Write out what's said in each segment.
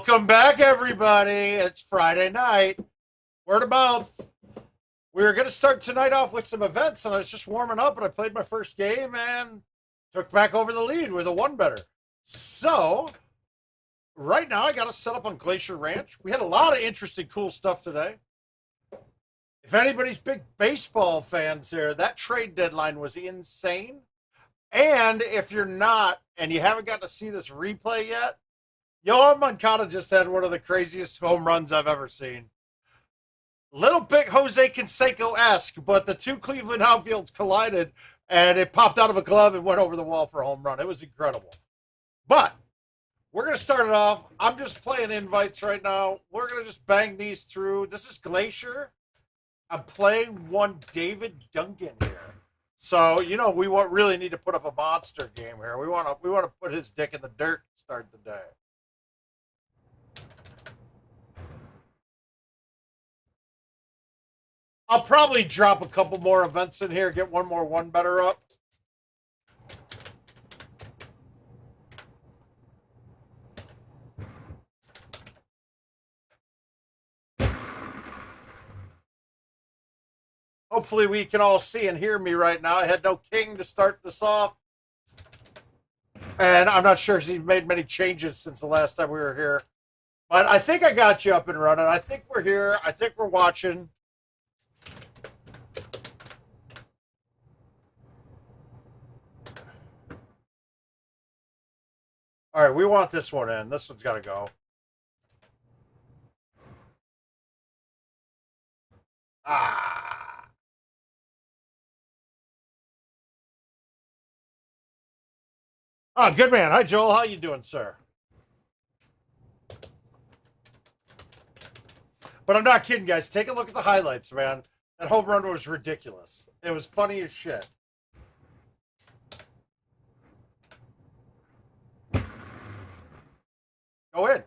Welcome back, everybody. It's Friday night. Word of mouth. We were going to start tonight off with some events, and I was just warming up, and I played my first game and took back over the lead with a one better. So, right now, I got us set up on Glacier Ranch. We had a lot of interesting, cool stuff today. If anybody's big baseball fans here, that trade deadline was insane. And if you're not, and you haven't got to see this replay yet, Yohan Moncada just had one of the craziest home runs I've ever seen. Little bit Jose Canseco-esque, but the two Cleveland outfields collided, and it popped out of a glove and went over the wall for a home run. It was incredible. But we're going to start it off. I'm just playing invites right now. We're going to just bang these through. This is Glacier. I'm playing one David Duncan here. So, you know, we really need to put up a monster game here. We want to put his dick in the dirt to start the day. I'll probably drop a couple more events in here, get one more one better up. Hopefully we can all see and hear me right now. I had no king to start this off. And I'm not sure if he's made many changes since the last time we were here. But I think I got you up and running. I think we're here. I think we're watching. All right, we want this one in. This one's got to go. Ah. Oh, good man. Hi, Joel. How you doing, sir? But I'm not kidding, guys. Take a look at the highlights, man. That home run was ridiculous. It was funny as shit. Go in.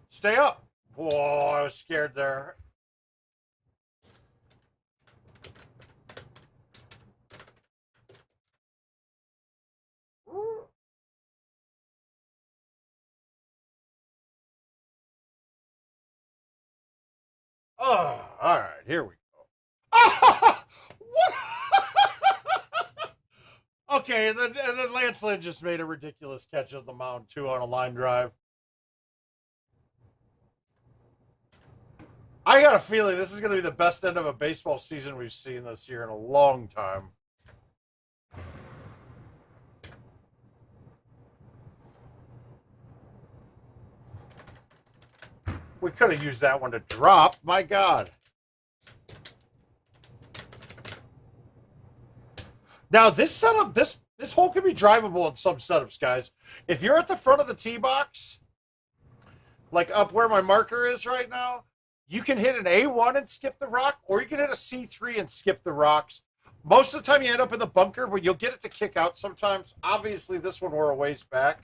Stay up. Whoa, I was scared there. Oh, all right. Here we go. Okay, and then Lance Lynn just made a ridiculous catch of the mound, too, on a line drive. I got a feeling this is going to be the best end of a baseball season we've seen this year in a long time. We could have used that one to drop. My God. Now, this setup, this hole can be drivable in some setups, guys. If you're at the front of the tee box, like up where my marker is right now, you can hit an A1 and skip the rock, or you can hit a C3 and skip the rocks. Most of the time you end up in the bunker, but you'll get it to kick out sometimes. Obviously, this one we're a ways back.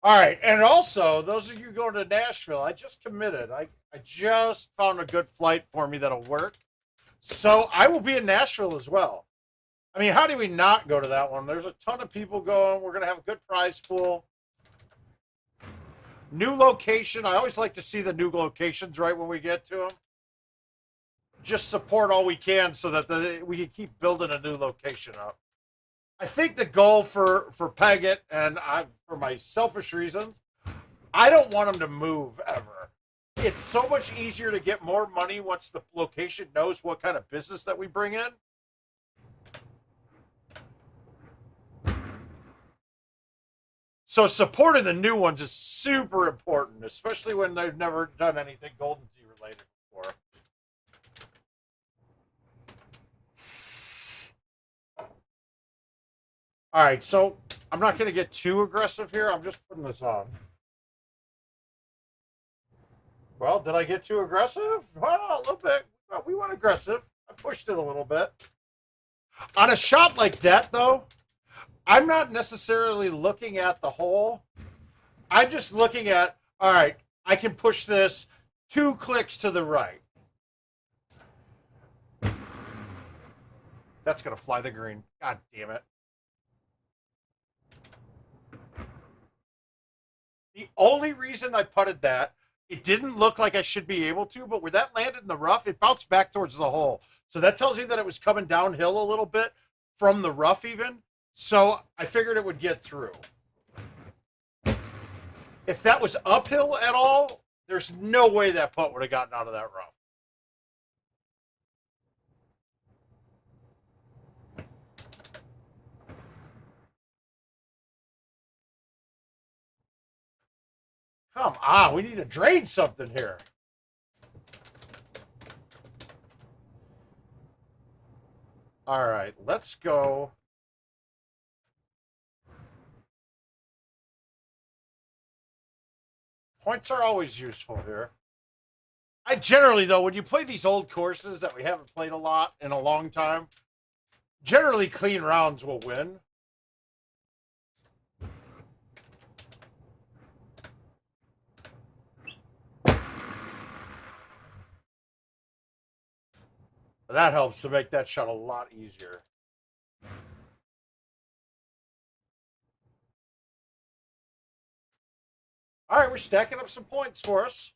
All right, and also, those of you going to Nashville, I just committed. I just found a good flight for me that'll work. So I will be in Nashville as well. I mean, how do we not go to that one? There's a ton of people going. We're going to have a good prize pool. New location. I always like to see the new locations right when we get to them. Just support all we can so that we can keep building a new location up. I think the goal for Peggett, and for my selfish reasons, I don't want him to move ever. It's so much easier to get more money once the location knows what kind of business that we bring in. So supporting the new ones is super important, especially when they've never done anything Golden Tee related before. All right, so I'm not going to get too aggressive here. I'm just putting this on. Well, did I get too aggressive? Well, a little bit. Well, we went aggressive. I pushed it a little bit. On a shot like that, though, I'm not necessarily looking at the hole. I'm just looking at, all right, I can push this 2 clicks to the right. That's going to fly the green. God damn it. The only reason I putted that, it didn't look like I should be able to, but where that landed in the rough, it bounced back towards the hole. So that tells you that it was coming downhill a little bit from the rough even. So I figured it would get through. If that was uphill at all, there's no way that putt would have gotten out of that rough. Come on, we need to drain something here. All right, let's go. Points are always useful here. I generally, though, when you play these old courses that we haven't played a lot in a long time, generally clean rounds will win. That helps to make that shot a lot easier. All right, we're stacking up some points for us.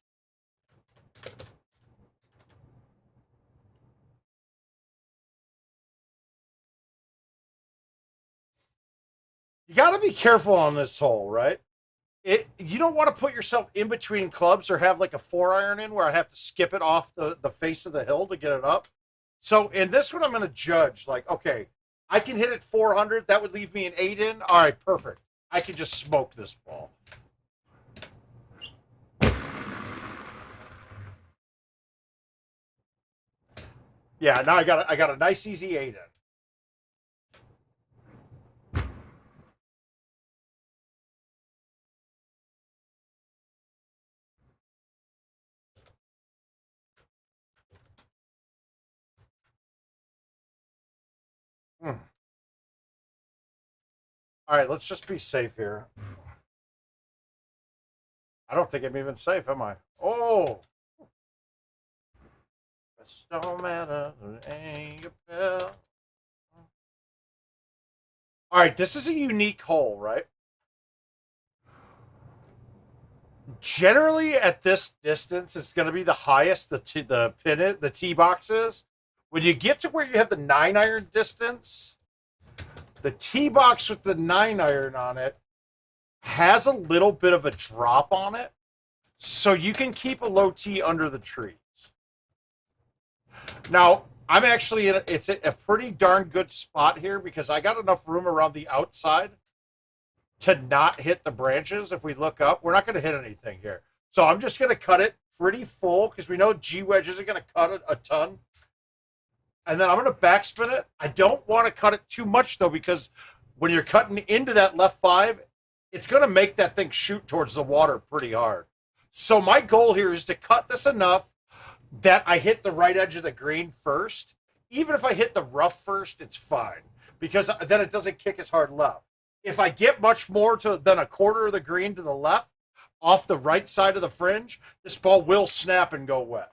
You got to be careful on this hole, right? You don't want to put yourself in between clubs or have like a 4-iron in where I have to skip it off the face of the hill to get it up. So in this one, I'm going to judge like, okay, I can hit it 400. That would leave me an 8 in. All right, perfect. I can just smoke this ball. Yeah, now I got a nice easy 8 in. All right, let's just be safe here. I don't think I'm even safe, am I? Oh! It don't matter. All right, this is a unique hole, right? Generally, at this distance, it's going to be the highest the tee box is. When you get to where you have the 9-iron distance, the tee box with the 9-iron on it has a little bit of a drop on it, so you can keep a low tee under the trees. Now, I'm actually it's a pretty darn good spot here because I got enough room around the outside to not hit the branches. If we look up, we're not going to hit anything here. So I'm just going to cut it pretty full because we know G-wedge isn't going to cut a ton. And then I'm going to backspin it. I don't want to cut it too much, though, because when you're cutting into that left 5, it's going to make that thing shoot towards the water pretty hard. So my goal here is to cut this enough that I hit the right edge of the green first. Even if I hit the rough first, it's fine because then it doesn't kick as hard left. If I get much more than a quarter of the green to the left, off the right side of the fringe, this ball will snap and go wet.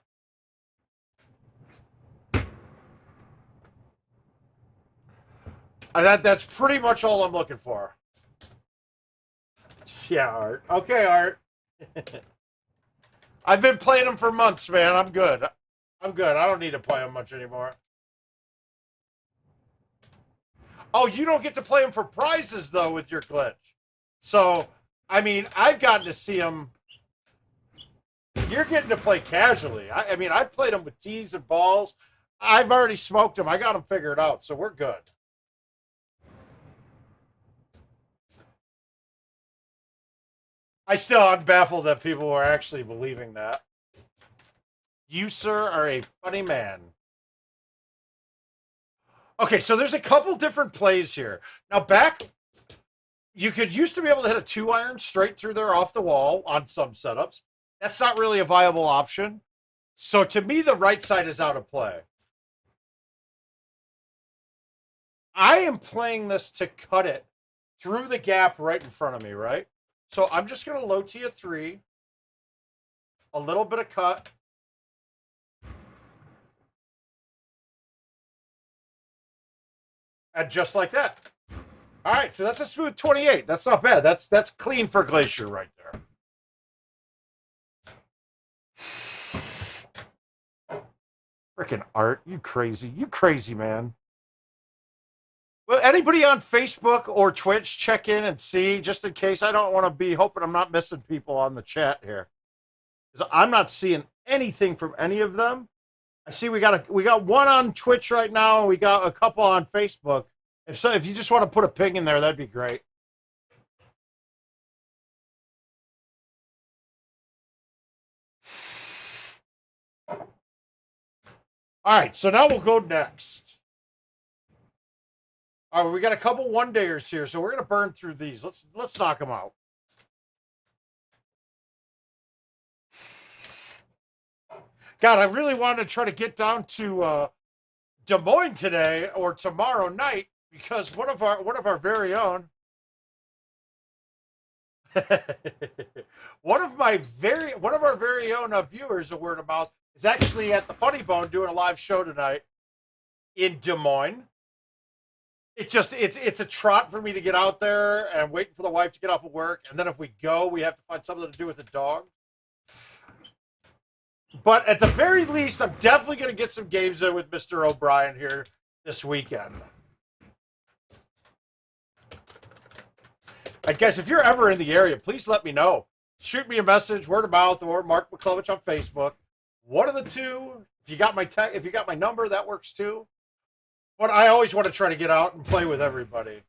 And that's pretty much all I'm looking for. Yeah, Art. Okay, Art. I've been playing them for months, man. I'm good. I'm good. I don't need to play them much anymore. Oh, you don't get to play them for prizes, though, with your glitch. So, I mean, I've gotten to see them. You're getting to play casually. I mean, I've played them with tees and balls. I've already smoked them. I got them figured out, so we're good. I'm baffled that people are actually believing that. You, sir, are a funny man. Okay, so there's a couple different plays here. Now, you could used to be able to hit a 2-iron straight through there off the wall on some setups. That's not really a viable option. So to me, the right side is out of play. I am playing this to cut it through the gap right in front of me, right? So I'm just going to low tee a 3. a little bit of cut. And just like that. All right, so that's a smooth 28. That's not bad. That's clean for Glacier right there. Freaking Art, you crazy man. Well, anybody on Facebook or Twitch, check in and see, just in case. I don't want to be hoping I'm not missing people on the chat here, because I'm not seeing anything from any of them. I see we got one on Twitch right now, and we got a couple on Facebook. If you just want to put a ping in there, that'd be great. All right, so now we'll go next. All right, we got a couple one-dayers here, so we're gonna burn through these. Let's knock them out. God, I really wanted to try to get down to Des Moines today or tomorrow night, because one of our very own one of our very own viewers of Word of Mouth is actually at the Funny Bone doing a live show tonight in Des Moines. It's a trot for me to get out there and waiting for the wife to get off of work, and then if we go, we have to find something to do with the dog. But at the very least, I'm definitely going to get some games in with Mr. O'Brien here this weekend. And guys, if you're ever in the area, please let me know. Shoot me a message, Word of Mouth, or Marc Muklewicz on Facebook. One of the two. If you got my number, that works too. But I always want to try to get out and play with everybody.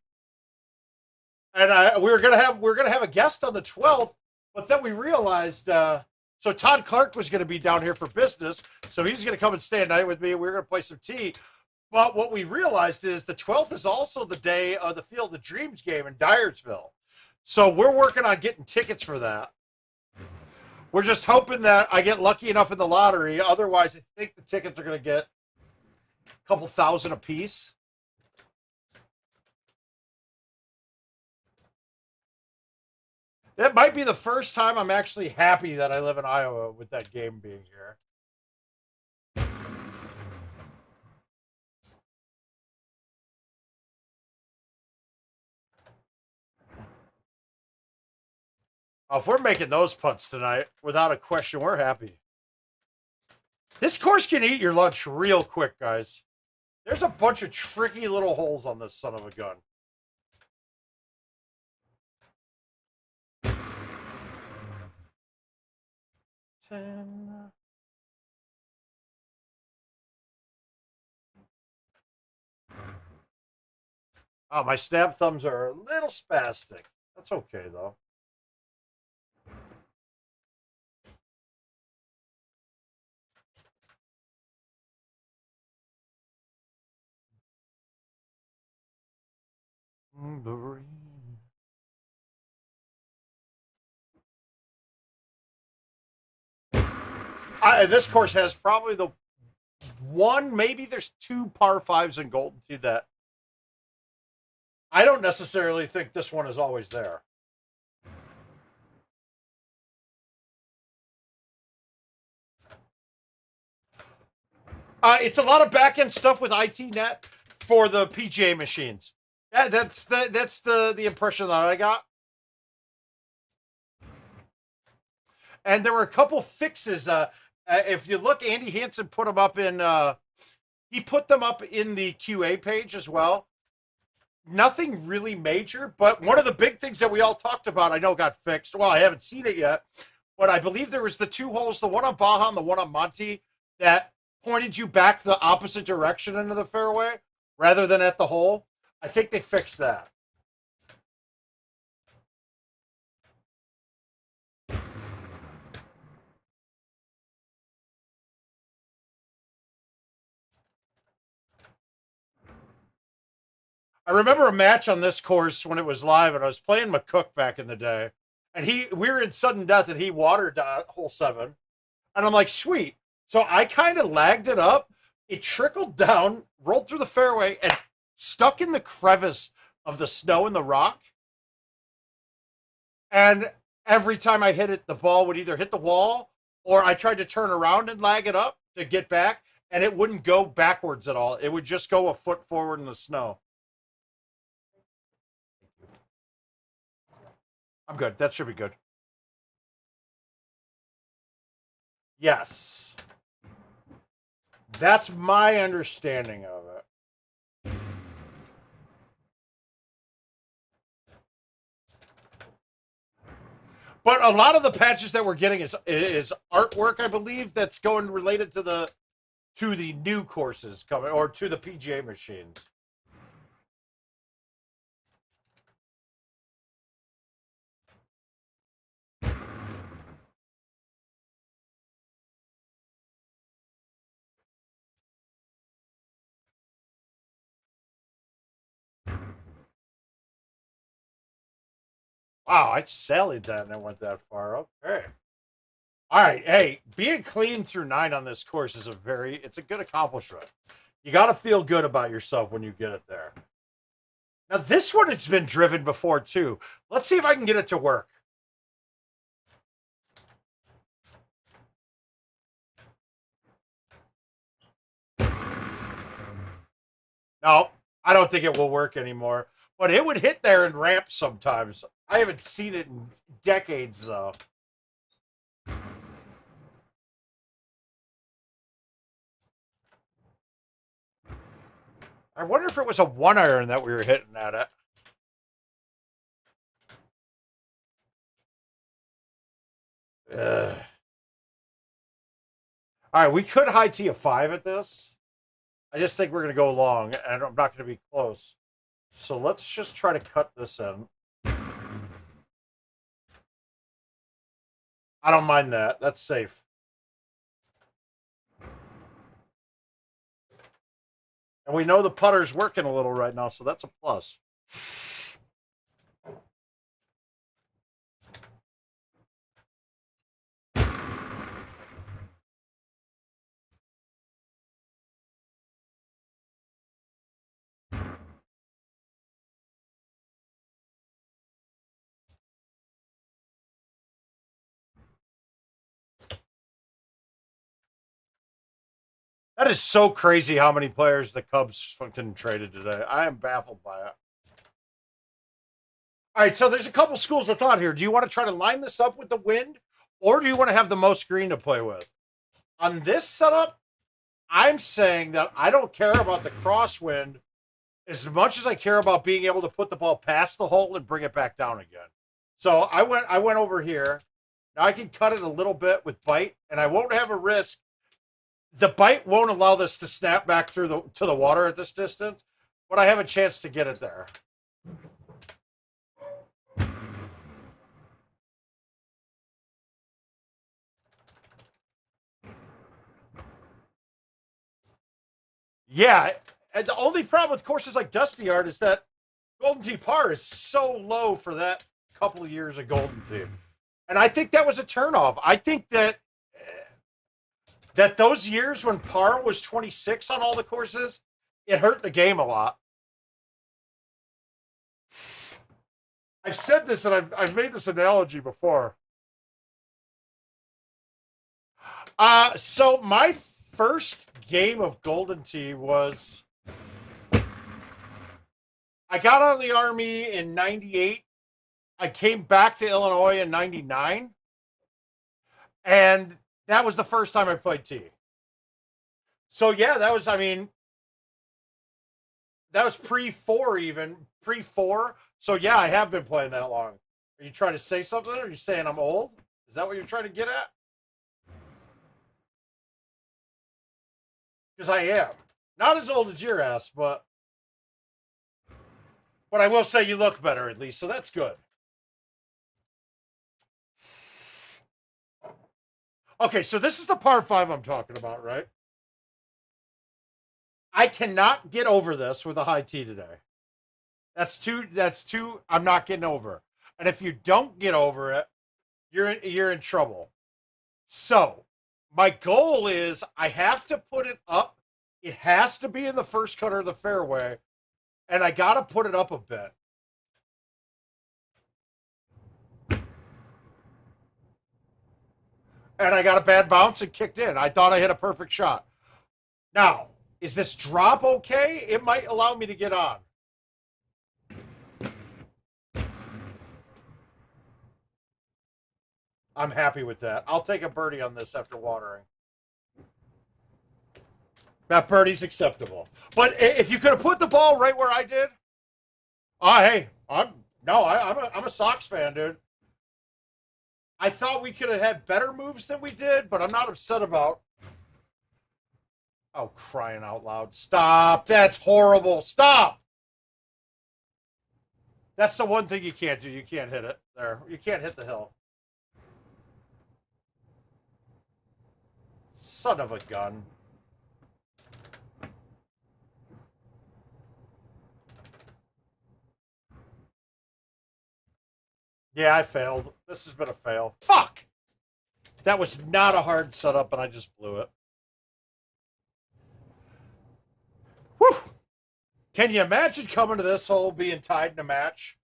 And we're gonna have a guest on the 12th, but then we realized so Todd Clark was going to be down here for business, so he's going to come and stay a night with me, and we're going to play some tea. But what we realized is the 12th is also the day of the Field of Dreams game in Dyersville. So we're working on getting tickets for that. We're just hoping that I get lucky enough in the lottery. Otherwise, I think the tickets are going to get a couple thousand a piece. That might be the first time I'm actually happy that I live in Iowa with that game being here. Oh, if we're making those putts tonight, without a question, we're happy. This course can eat your lunch real quick, guys. There's a bunch of tricky little holes on this son of a gun. Oh, my snap thumbs are a little spastic. That's okay, though. This course has probably the one, maybe there's two par fives in GoldenTeeTV that I don't necessarily think this one is always there. It's a lot of back-end stuff with ITnet for the PGA machines. That's the impression that I got. And there were a couple fixes. If you look, Andy Hansen put them up in. He put them up in the QA page as well. Nothing really major, but one of the big things that we all talked about, I know, got fixed. Well, I haven't seen it yet, but I believe there was the two holes, the one on Baja and the one on Monty, that pointed you back the opposite direction into the fairway rather than at the hole. I think they fixed that. I remember a match on this course when it was live, and I was playing McCook back in the day, and we were in sudden death, and he watered hole 7, and I'm like, sweet. So I kind of lagged it up. It trickled down, rolled through the fairway, and stuck in the crevice of the snow and the rock. And every time I hit it, the ball would either hit the wall or I tried to turn around and lag it up to get back, and it wouldn't go backwards at all. It would just go a foot forward in the snow. I'm good. That should be good. Yes. That's my understanding of it. But a lot of the patches that we're getting is artwork, I believe, that's going related to the new courses coming, or to the PGA machines. Wow, I sallied that and I went that far. Okay. All right. Hey, being clean through 9 on this course is it's a good accomplishment. You got to feel good about yourself when you get it there. Now, this one, it's been driven before too. Let's see if I can get it to work. No, I don't think it will work anymore. But it would hit there and ramp sometimes. I haven't seen it in decades, though. I wonder if it was a 1-iron that we were hitting at it. Ugh. All right, we could high tee a 5 at this. I just think we're going to go long, and I'm not going to be close. So let's just try to cut this in. I don't mind that. That's safe. And we know the putter's working a little right now, so that's a plus. That is so crazy how many players the Cubs fucking traded today. I am baffled by it. All right, so there's a couple schools of thought here. Do you want to try to line this up with the wind, or do you want to have the most green to play with? On this setup, I'm saying that I don't care about the crosswind as much as I care about being able to put the ball past the hole and bring it back down again. So I went over here. Now I can cut it a little bit with bite, and I won't have a risk. The bite won't allow this to snap back to the water at this distance, but I have a chance to get it there. Yeah, and the only problem with courses like Dusty Yard is that Golden Tee par is so low for that couple of years of Golden Tee. And I think that was a turnoff. I think that those years when par was 26 on all the courses, it hurt the game a lot. I've said this and I've made this analogy before. So my first game of Golden Tee was, I got out of the Army in 98. I came back to Illinois in 99. And that was the first time I played Tee. So yeah, that was pre-4 even. Pre-4. So yeah, I have been playing that long. Are you trying to say something? Or are you saying I'm old? Is that what you're trying to get at? Because I am. Not as old as your ass, but I will say you look better at least, so that's good. Okay, so this is the par 5 I'm talking about, right? I cannot get over this with a high tee today. That's too I'm not getting over. And if you don't get over it, you're in trouble. So, my goal is I have to put it up. It has to be in the first cutter of the fairway, and I got to put it up a bit. And I got a bad bounce and kicked in. I thought I hit a perfect shot. Now, is this drop okay? It might allow me to get on. I'm happy with that. I'll take a birdie on this after watering. That birdie's acceptable. But if you could have put the ball right where I did, hey, I'm a Sox fan, dude. I thought we could have had better moves than we did, but I'm not upset about. Oh, crying out loud. Stop. That's horrible. Stop. That's the one thing you can't do. You can't hit it there. You can't hit the hill. Son of a gun. Yeah, I failed. This has been a fail. Fuck! That was not a hard setup, and I just blew it. Whew! Can you imagine coming to this hole being tied in a match?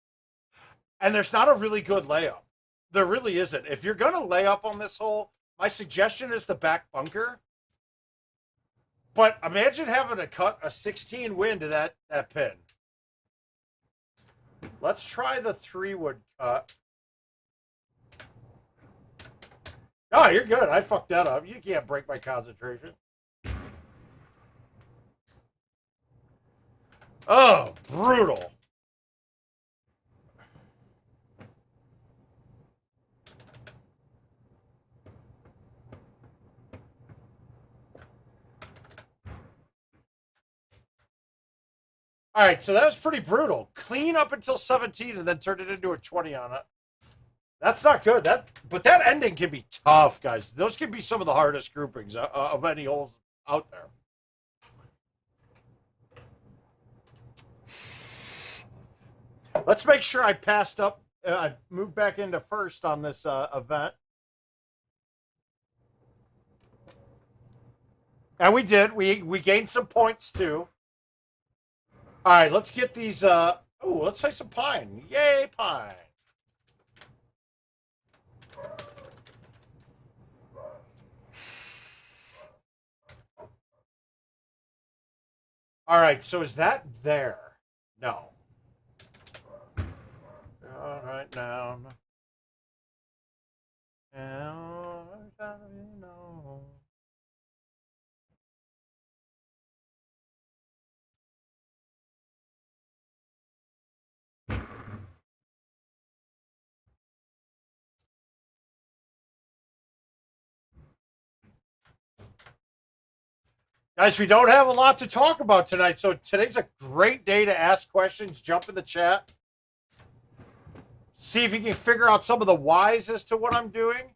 And there's not a really good layup. There really isn't. If you're going to lay up on this hole, my suggestion is the back bunker. But imagine having to cut a 16 wind to that pin. Let's try the 3-wood cut. Oh, you're good. I fucked that up. You can't break my concentration. Oh, brutal. All right, so that was pretty brutal. Clean up until 17 and then turned it into a 20 on it. That's not good. But that ending can be tough, guys. Those can be some of the hardest groupings of any holes out there. Let's make sure I passed up. I moved back into first on this event. And we did. We gained some points, too. All right, let's get these. Let's say some pine. Yay, pine. All right, so is that there? No. All right, now. Now, no. Guys, we don't have a lot to talk about tonight, so today's a great day to ask questions. Jump in the chat. See if you can figure out some of the whys as to what I'm doing.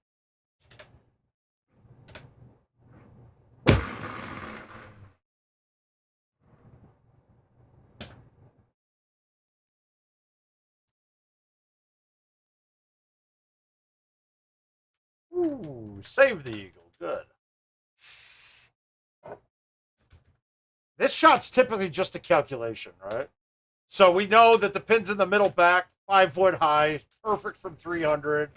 Ooh, save the eagle. Good. This shot's typically just a calculation, right? So we know that the pin's in the middle back, 5 foot high, perfect from 300.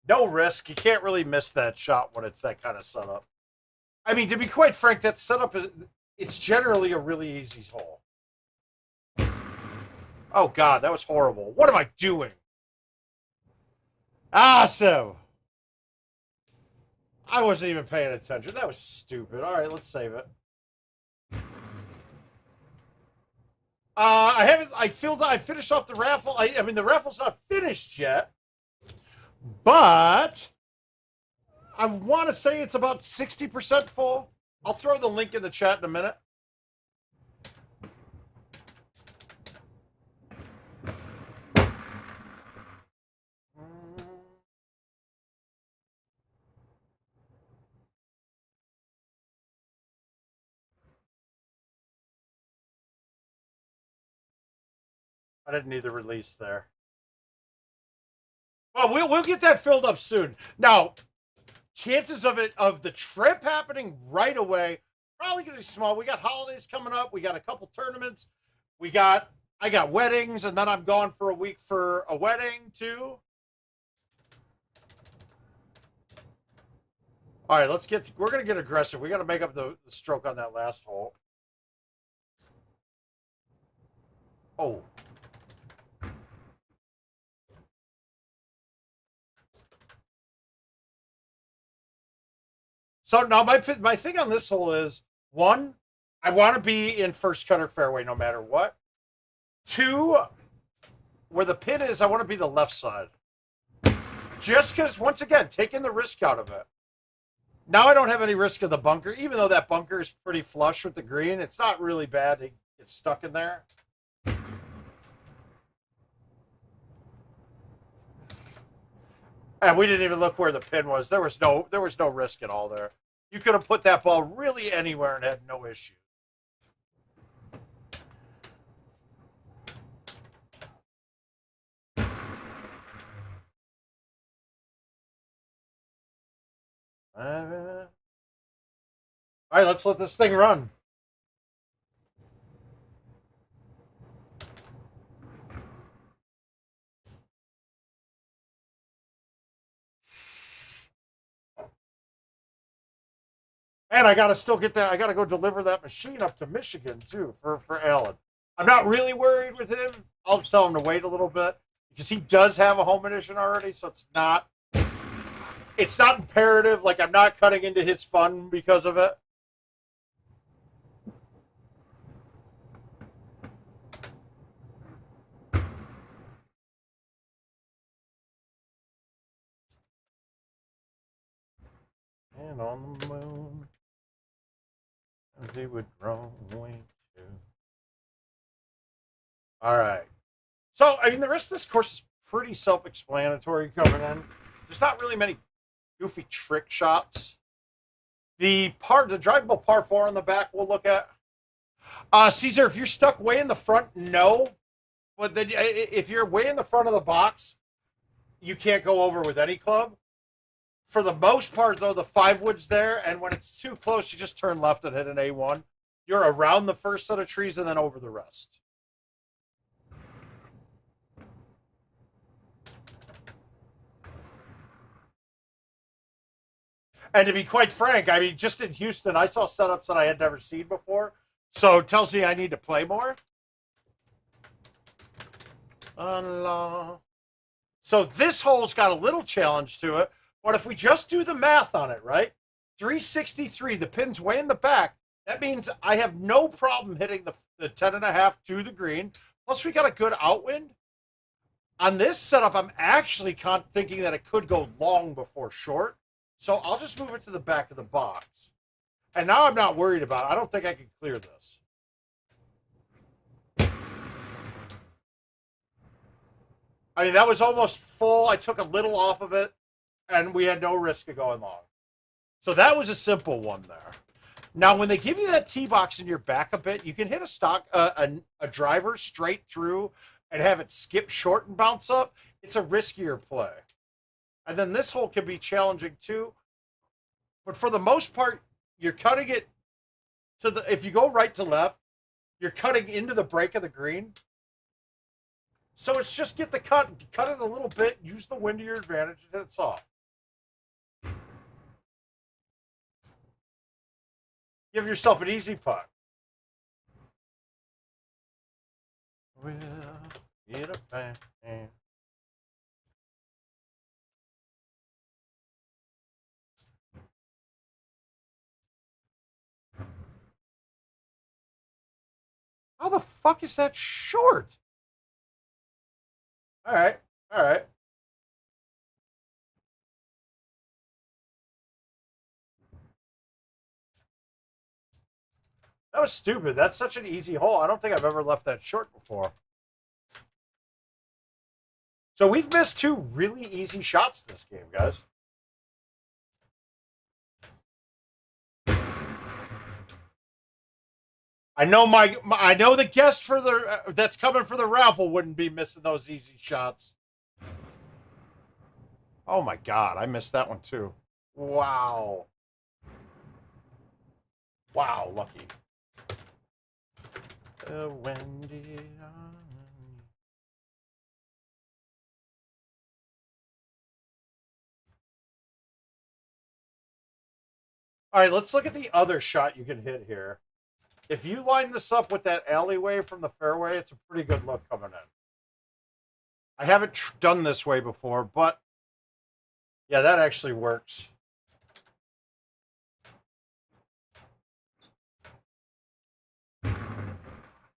No risk. You can't really miss that shot when it's that kind of setup. I mean, to be quite frank, that setup it's generally a really easy hole. Oh, God, that was horrible. What am I doing? Awesome. I wasn't even paying attention. That was stupid. All right, let's save it. I finished off the raffle. I mean, the raffle's not finished yet, but I want to say it's about 60% full. I'll throw the link in the chat in a minute. I didn't need the release there. Well, we'll get that filled up soon. Now, chances of the trip happening right away, probably going to be small. We got holidays coming up. We got a couple tournaments. I got weddings, and then I'm gone for a week for a wedding too. All right, we're going to get aggressive. We got to make up the stroke on that last hole. Oh. So now my thing on this hole is, one, I want to be in first cutter fairway no matter what. Two, where the pin is, I want to be the left side. Just because, once again, taking the risk out of it. Now I don't have any risk of the bunker, even though that bunker is pretty flush with the green. It's not really bad to get stuck in there. And we didn't even look where the pin was. There was no risk at all there. You could have put that ball really anywhere and had no issue. All right, let's let this thing run. And I got to still get that. I got to go deliver that machine up to Michigan, too, for Alan. I'm not really worried with him. I'll just tell him to wait a little bit because he does have a home edition already, so it's not imperative. Like, I'm not cutting into his fun because of it. And on the moon, they would roll away too. All right. So, I mean, the rest of this course is pretty self-explanatory coming in. There's not really many goofy trick shots. The drivable par 4 on the back we'll look at. Caesar, if you're stuck way in the front, no. But then if you're way in the front of the box, you can't go over with any club. For the most part, though, the 5-wood's there, and when it's too close, you just turn left and hit an A1. You're around the first set of trees and then over the rest. And to be quite frank, I mean, just in Houston, I saw setups that I had never seen before. So it tells me I need to play more. So this hole's got a little challenge to it. But if we just do the math on it, right? 363, the pin's way in the back. That means I have no problem hitting the 10.5 to the green. Plus, we got a good outwind. On this setup, I'm actually thinking that it could go long before short. So I'll just move it to the back of the box. And now I'm not worried about it. I don't think I can clear this. I mean, that was almost full. I took a little off of it, and we had no risk of going long. So that was a simple one there. Now, when they give you that tee box in your back a bit, you can hit a driver straight through and have it skip short and bounce up. It's a riskier play. And then this hole can be challenging too. But for the most part, you're cutting it if you go right to left, you're cutting into the break of the green. So it's just cut it a little bit, use the wind to your advantage, and it's off. Give yourself an easy putt. We'll get a bang. How the fuck is that short? All right. All right. That was stupid. That's such an easy hole. I don't think I've ever left that short before. So we've missed 2 really easy shots this game, guys. I know I know the guest for that's coming for the raffle wouldn't be missing those easy shots. Oh my god, I missed that one too. Wow. Wow, lucky. Wendy. All right, let's look at the other shot you can hit here. If you line this up with that alleyway from the fairway, it's a pretty good look coming in. I haven't done this way before, but yeah, that actually works.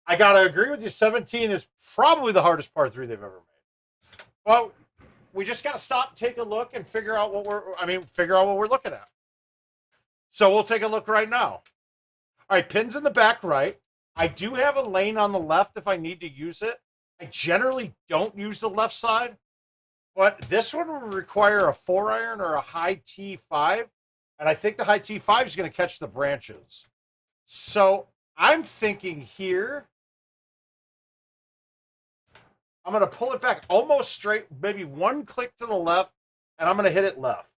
I gotta agree with you. 17 is probably the hardest par 3 they've ever made. Well, we just gotta stop, take a look, and figure out what we're looking at. So we'll take a look right now. All right, pins in the back right. I do have a lane on the left if I need to use it. I generally don't use the left side, but this one will require a 4-iron or a high T5, and I think the high T5 is going to catch the branches. So I'm thinking here, I'm going to pull it back almost straight, maybe one click to the left, and I'm going to hit it left.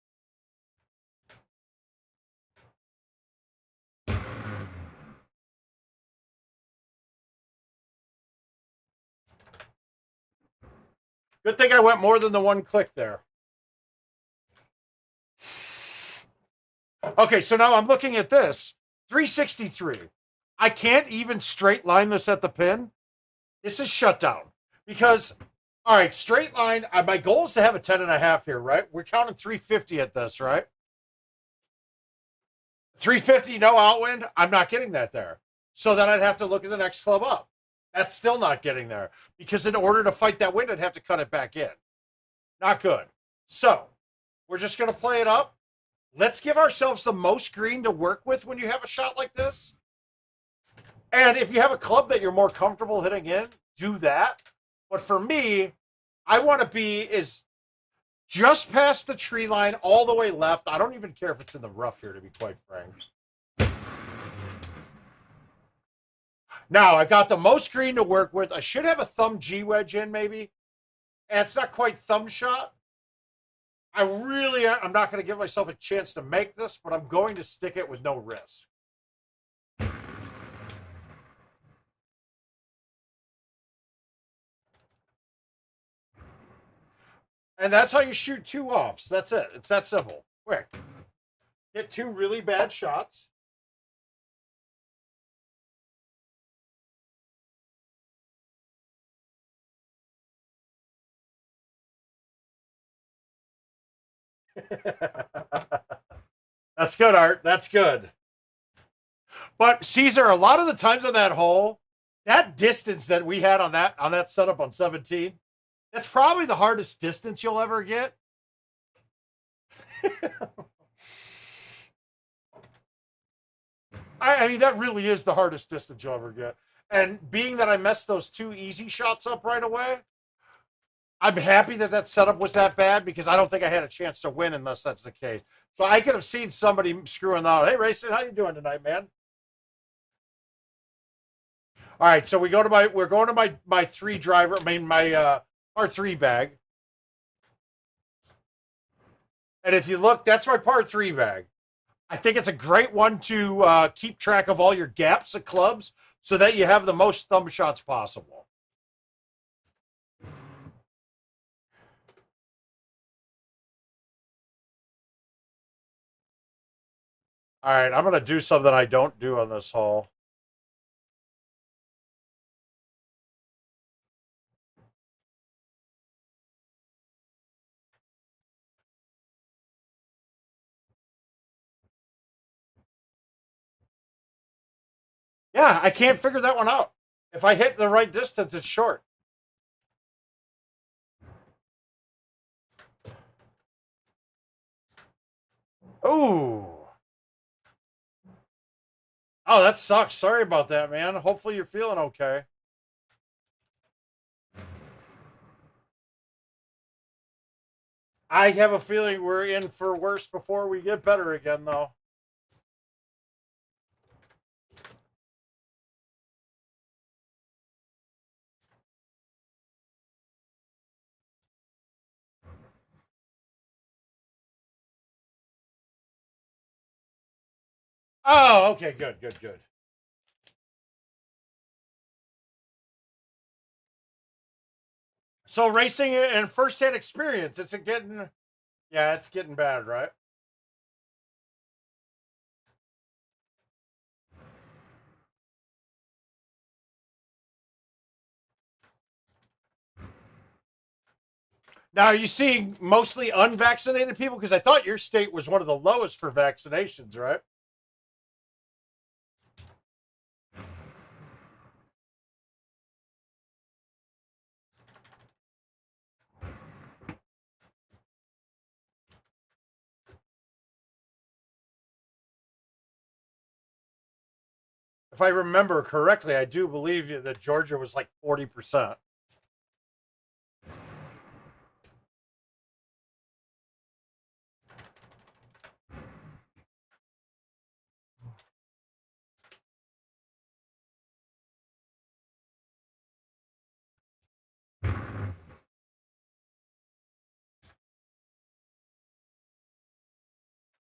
Good thing I went more than the one click there. Okay, so now I'm looking at this. 363. I can't even straight line this at the pin. This is shut down. Because, all right, straight line, my goal is to have a 10.5 here, right? We're counting 350 at this, right? 350, no outwind. I'm not getting that there. So then I'd have to look at the next club up. That's still not getting there. Because in order to fight that wind, I'd have to cut it back in. Not good. So we're just going to play it up. Let's give ourselves the most green to work with when you have a shot like this. And if you have a club that you're more comfortable hitting in, do that. But for me, I want to be is just past the tree line all the way left. I don't even care if it's in the rough here, to be quite frank. Now, I got the most green to work with. I should have a thumb G wedge in, maybe. And it's not quite thumb shot. I'm not going to give myself a chance to make this, but I'm going to stick it with no risk. And that's how you shoot 2 offs. That's it. It's that simple. Quick. Hit 2 really bad shots. That's good, Art. That's good. But Caesar, a lot of the times on that hole, that distance that we had on that setup on 17, that's probably the hardest distance you'll ever get. I mean, that really is the hardest distance you'll ever get. And being that I messed those 2 easy shots up right away, I'm happy that that setup was that bad because I don't think I had a chance to win unless that's the case. So I could have seen somebody screwing out. Hey, Rayson, how you doing tonight, man? All right, so we're going to my 3 driver. I mean my par 3 bag. And if you look, that's my par 3 bag. I think it's a great one to keep track of all your gaps of clubs so that you have the most thumb shots possible. All right, I'm going to do something I don't do on this hole. Yeah, I can't figure that one out. If I hit the right distance, it's short. Ooh. Oh, that sucks. Sorry about that, man. Hopefully you're feeling okay. I have a feeling we're in for worse before we get better again, though. Oh, okay, good, good, good. So racing and first-hand experience, is it getting? Yeah, it's getting bad, right? Now, are you seeing mostly unvaccinated people? Because I thought your state was one of the lowest for vaccinations, right? If I remember correctly, I do believe that Georgia was like 40%.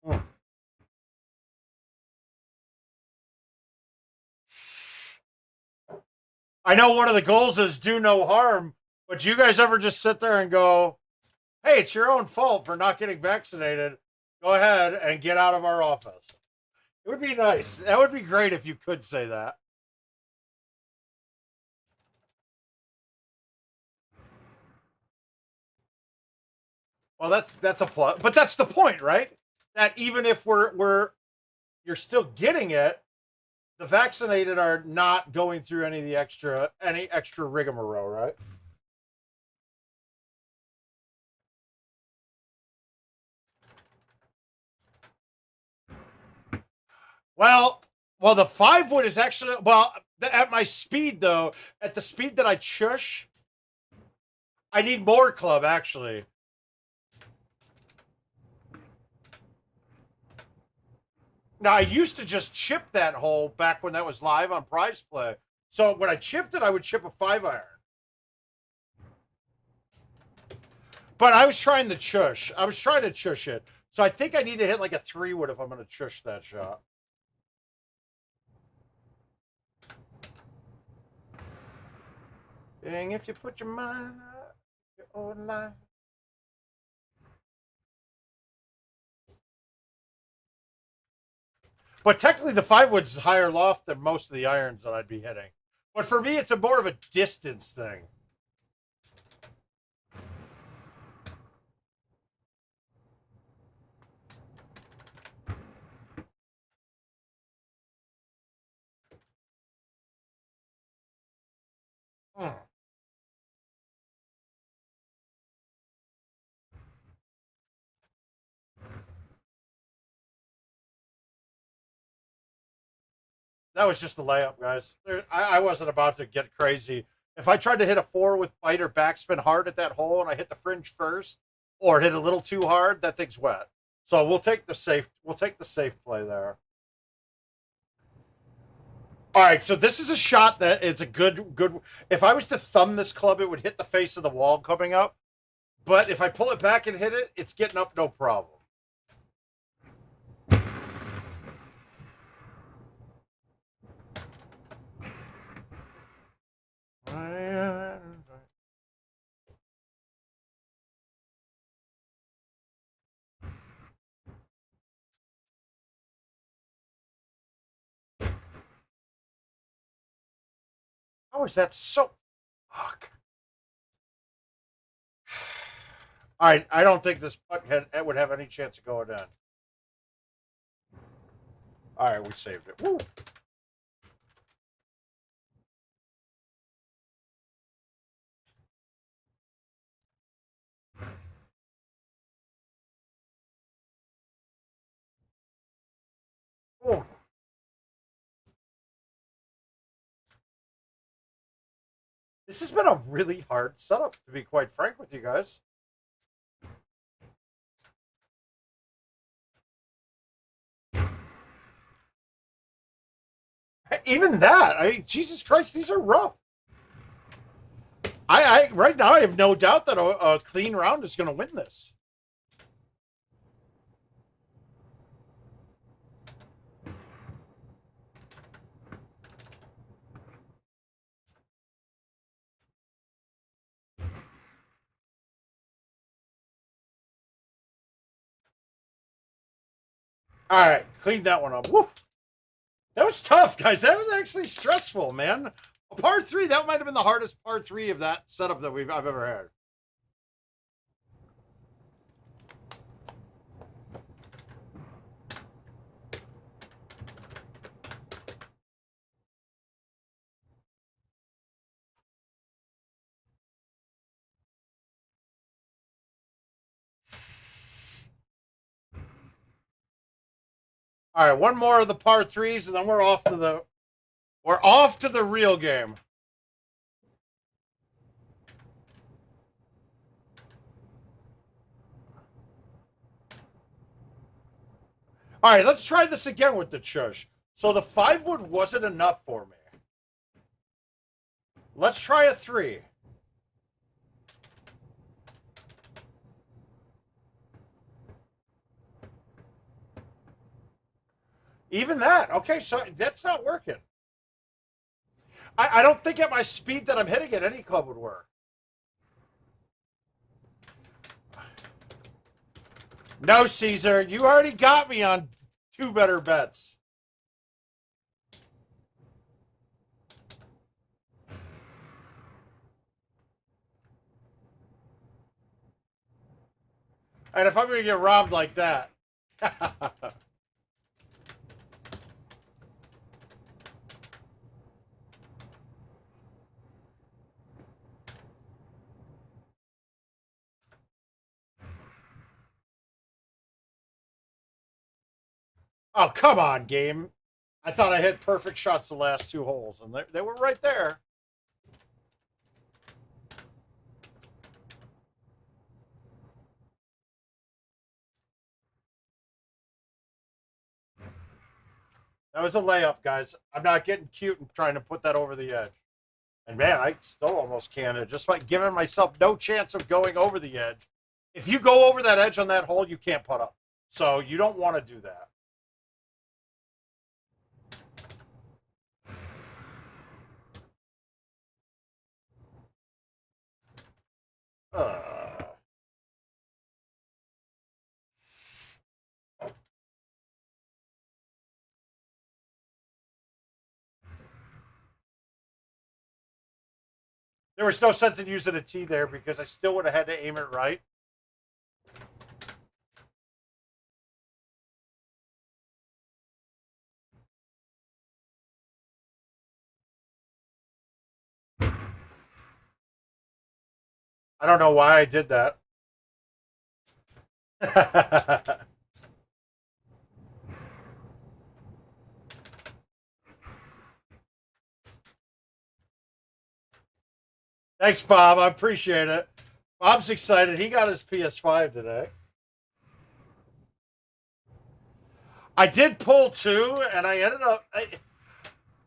Hmm. I know one of the goals is do no harm, but do you guys ever just sit there and go, hey, it's your own fault for not getting vaccinated? Go ahead and get out of our office. It would be nice. That would be great if you could say that. Well, that's a plus, but that's the point, right? That even if we're you're still getting it, the vaccinated are not going through any extra rigmarole, right? Well, well, the 5 wood is actually at my speed though. At the speed that I chush, I need more club actually. Now I used to just chip that hole back when that was live on Prize Play. So when I chipped it, I would chip a 5-iron. But I was trying to chush. I was trying to chush it. So I think I need to hit like a 3-wood if I'm going to chush that shot. Dang, if you put your mind out, your own life. But technically, the 5-wood's higher loft than most of the irons that I'd be hitting. But for me, it's a more of a distance thing. Hmm. That was just a layup, guys. I wasn't about to get crazy. If I tried to hit a 4 with bite or backspin hard at that hole and I hit the fringe first, or hit a little too hard, that thing's wet. So we'll take the safe. We'll take the safe play there. All right, so this is a shot that it's a good. If I was to thumb this club, it would hit the face of the wall coming up. But if I pull it back and hit it, it's getting up no problem. How is that so? Fuck. All right, I don't think this putt would have any chance of going in. All right, we saved it. Woo. Woo. This has been a really hard setup, to be quite frank with you guys. Even that, Jesus Christ, these are rough. I right now I have no doubt that a clean round is going to win this. All right, clean that one up. Woo. That was tough, guys. That was actually stressful, man. A par 3, that might have been the hardest par 3 of that setup that I've ever had. All right, one more of the par 3s, and then we're off to the real game. All right, let's try this again with the chush. So the 5-wood wasn't enough for me. Let's try a 3. Even that. Okay, so that's not working. I don't think at my speed that I'm hitting it, any club would work. No, Caesar, you already got me on 2 better bets. And if I'm going to get robbed like that. Oh, come on, game. I thought I hit perfect shots the last 2 holes, and they were right there. That was a layup, guys. I'm not getting cute and trying to put that over the edge. And man, I still almost canned it just by giving myself no chance of going over the edge. If you go over that edge on that hole, you can't putt up. So you don't want to do that. There was no sense in using a tee there because I still would have had to aim it right. I don't know why I did that. Thanks, Bob. I appreciate it. Bob's excited. He got his PS5 today. I did pull 2, and I ended up...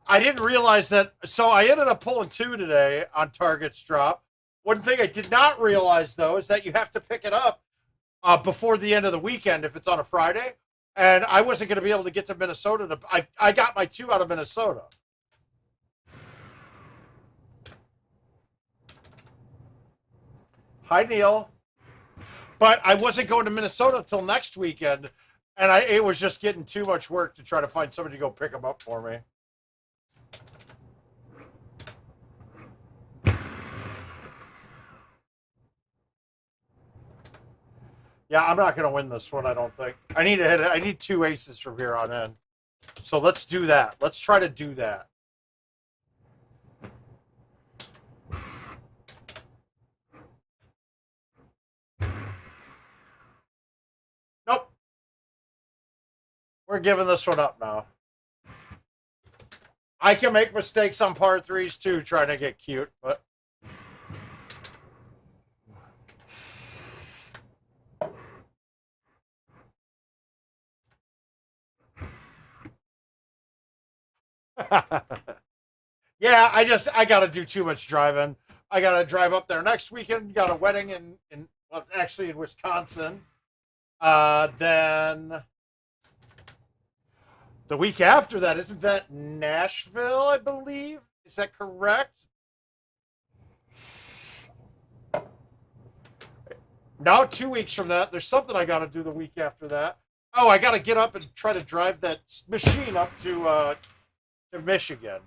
I didn't realize that... So I ended up pulling 2 today on Target's drop. One thing I did not realize, though, is that you have to pick it up before the end of the weekend if it's on a Friday. And I wasn't going to be able to get to Minnesota. I got my 2 out of Minnesota. Hi, Neil. But I wasn't going to Minnesota until next weekend, and it was just getting too much work to try to find somebody to go pick them up for me. Yeah, I'm not going to win this one, I don't think. I need to hit it. I need 2 aces from here on in. So let's do that. Let's try to do that. Nope. We're giving this one up now. I can make mistakes on par 3s too, trying to get cute, but... Yeah, I got to do too much driving. I got to drive up there next weekend. Got a wedding actually in Wisconsin. Then the week after that, isn't that Nashville, I believe? Is that correct? No, 2 weeks from that. There's something I got to do the week after that. Oh, I got to get up and try to drive that machine up to Michigan.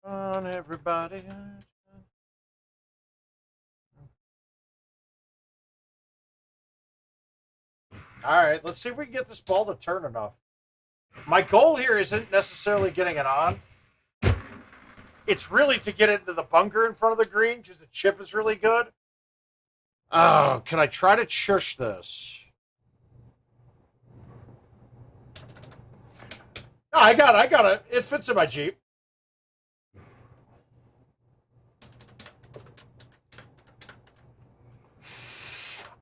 On everybody. All right, let's see if we can get this ball to turn enough. My goal here isn't necessarily getting it on. It's really to get it into the bunker in front of the green because the chip is really good. Oh, can I try to shush this? No, I got it. It fits in my Jeep.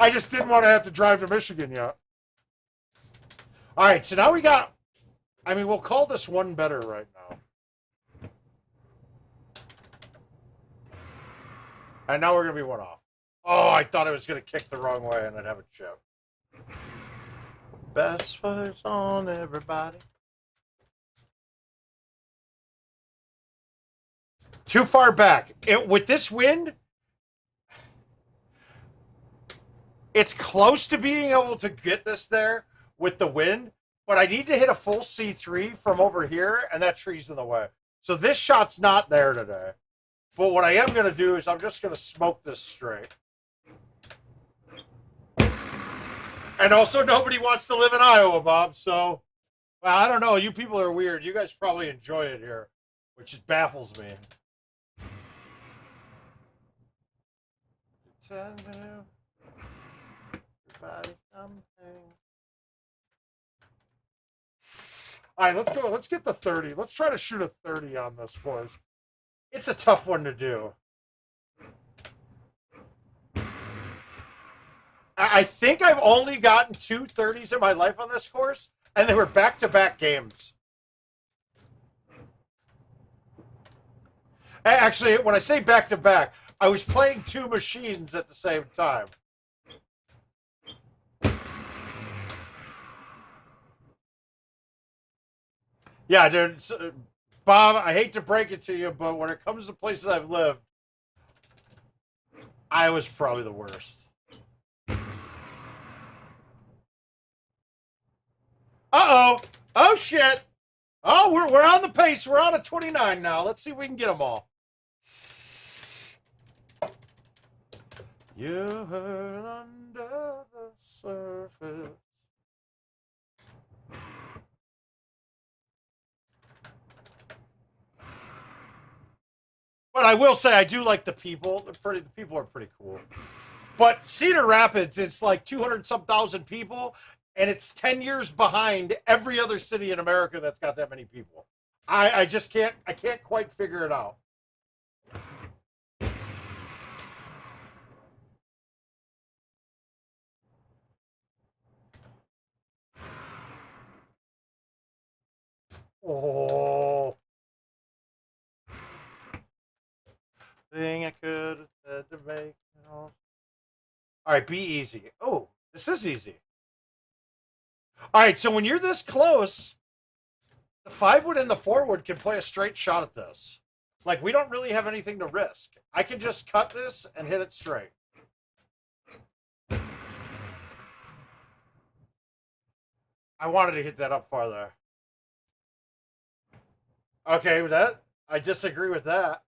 I just didn't want to have to drive to Michigan yet. All right, so now we got... I mean, we'll call this one better right now. And now we're going to be one off. Oh, I thought I was going to kick the wrong way and I'd have a chip. Best first on everybody. Too far back. With this wind, it's close to being able to get this there with the wind, but I need to hit a full C3 from over here, and that tree's in the way. So this shot's not there today. But what I am going to do is I'm just going to smoke this straight. And also, nobody wants to live in Iowa, Bob, so... Well, I don't know. You people are weird. You guys probably enjoy it here, which just baffles me. Tell me everybody something. All right, let's go. Let's get the 30. Let's try to shoot a 30 on this course. It's a tough one to do. I think I've only gotten 2 30s in my life on this course, and they were back-to-back games. Actually, when I say back-to-back, I was playing 2 machines at the same time. Yeah, dude. Bob, I hate to break it to you, but when it comes to places I've lived, Iowa's probably the worst. Uh-oh. Oh, shit. Oh, we're on the pace. We're on a 29 now. Let's see if we can get them all. You heard under the surface. But I will say I do like the people. The people are pretty cool. But Cedar Rapids, it's like 200-some thousand people, and it's 10 years behind every other city in America that's got that many people. I just can't quite figure it out. Oh. Thing I could have said to make it all. All right, be easy. Oh, this is easy. All right, so when you're this close, the 5-wood and the 4-wood can play a straight shot at this. Like, we don't really have anything to risk. I can just cut this and hit it straight. I wanted to hit that up farther. Okay, with that, I disagree with that.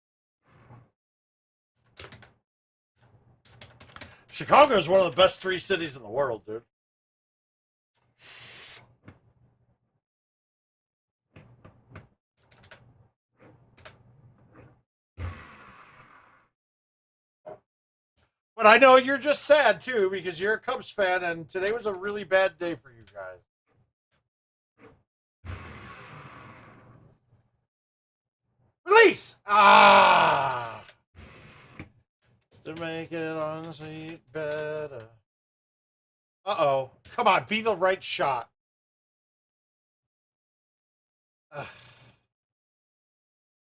Chicago is one of the best 3 cities in the world, dude. But I know you're just sad, too, because you're a Cubs fan, and today was a really bad day for you guys. Release! Ah! To make it on the seat better. Uh-oh. Come on, be the right shot.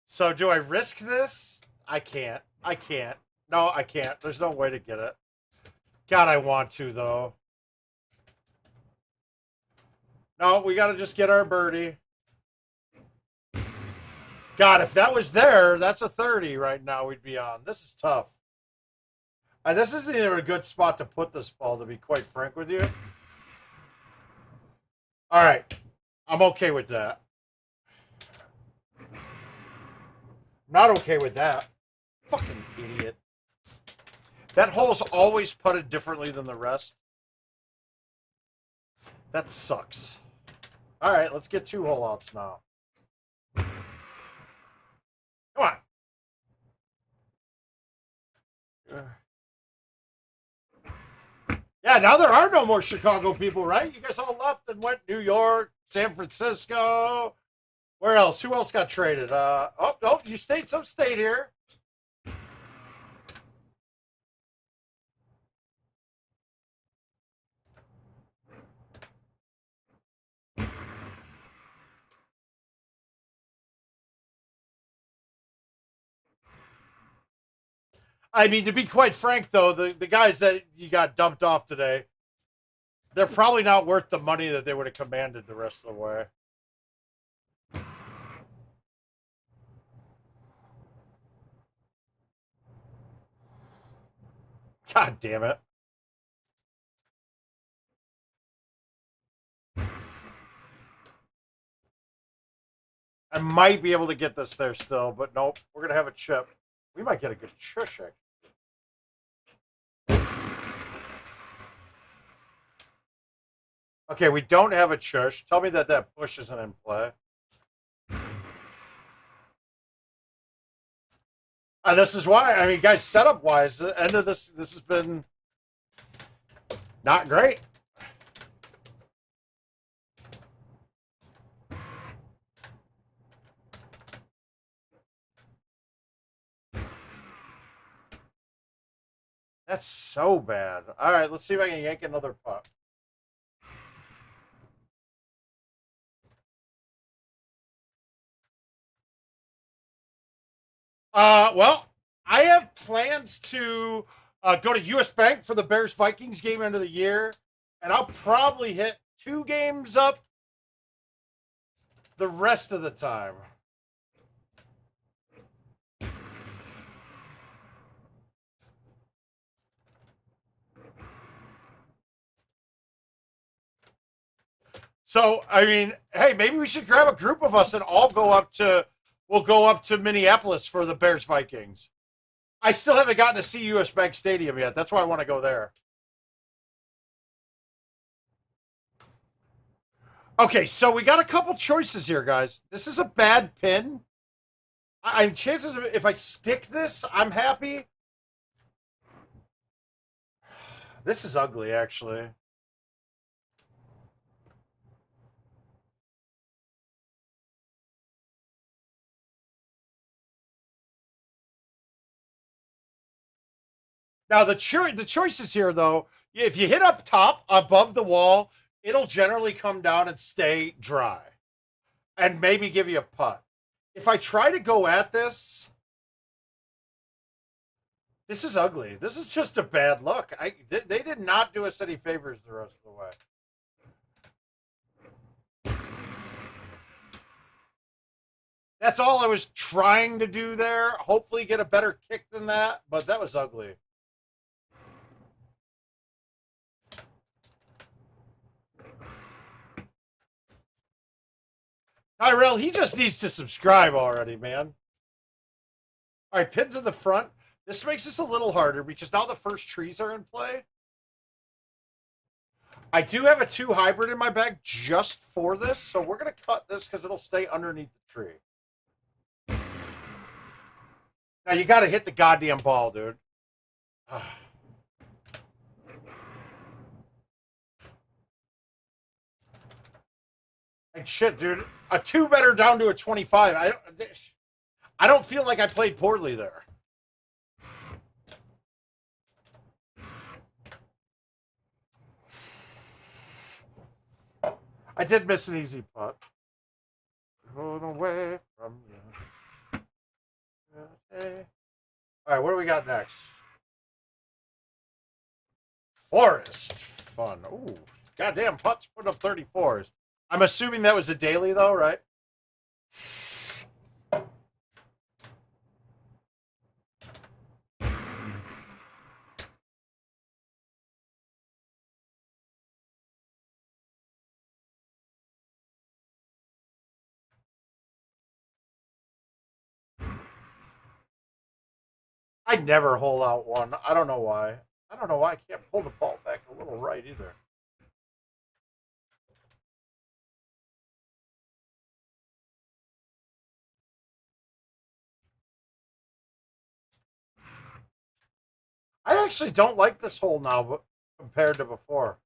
So do I risk this? I can't. I can't. No, I can't. There's no way to get it. God, I want to, though. No, we got to just get our birdie. God, if that was there, that's a 30 right now we'd be on. This is tough. This isn't even a good spot to put this ball, to be quite frank with you. All right. I'm okay with that. Not okay with that. Fucking idiot. That hole's always putted differently than the rest. That sucks. All right, let's get 2 hole outs now. Come on. Yeah, now there are no more Chicago people, right? You guys all left and went New York, San Francisco. Where else? Who else got traded? Oh, you stayed. Some stayed here. I mean, to be quite frank, though, the guys that you got dumped off today, they're probably not worth the money that they would have commanded the rest of the way. God damn it. I might be able to get this there still, but nope. We're going to have a chip. We might get a good shush. Okay, we don't have a chush. Tell me that that bush isn't in play. This is why. I mean, guys, setup-wise, the end of this has been not great. That's so bad. All right, let's see if I can yank another putt. Well, I have plans to go to U.S. Bank for the Bears-Vikings game end of the year, and I'll probably hit 2 games up the rest of the time. So, I mean, hey, maybe we should grab a group of us and all go up to, we'll go up to Minneapolis for the Bears-Vikings. I still haven't gotten to see U.S. Bank Stadium yet. That's why I want to go there. Okay, so we got a couple choices here, guys. This is a bad pin. I'm chances of if I stick this, I'm happy. This is ugly, actually. Now the choices here, though, if you hit up top above the wall, it'll generally come down and stay dry, and maybe give you a putt. If I try to go at this, this is ugly. This is just a bad look. They did not do us any favors the rest of the way. That's all I was trying to do there. Hopefully get a better kick than that, but that was ugly. Tyrell, he just needs to subscribe already, man. All right, pins in the front. This makes this a little harder because now the first trees are in play. I do have a 2 hybrid in my bag just for this, so we're going to cut this because it'll stay underneath the tree. Now, you got to hit the goddamn ball, dude. Like, shit, dude. A 2 better down to a 25. I don't feel like I played poorly there. I did miss an easy putt. Run away from you. Okay. All right, what do we got next? Forest. Fun. Ooh, goddamn putts put up 34s. I'm assuming that was a daily, though, right? I never hold out one. I don't know why. I don't know why I can't pull the ball back a little right either. I actually don't like this hole now, but compared to before.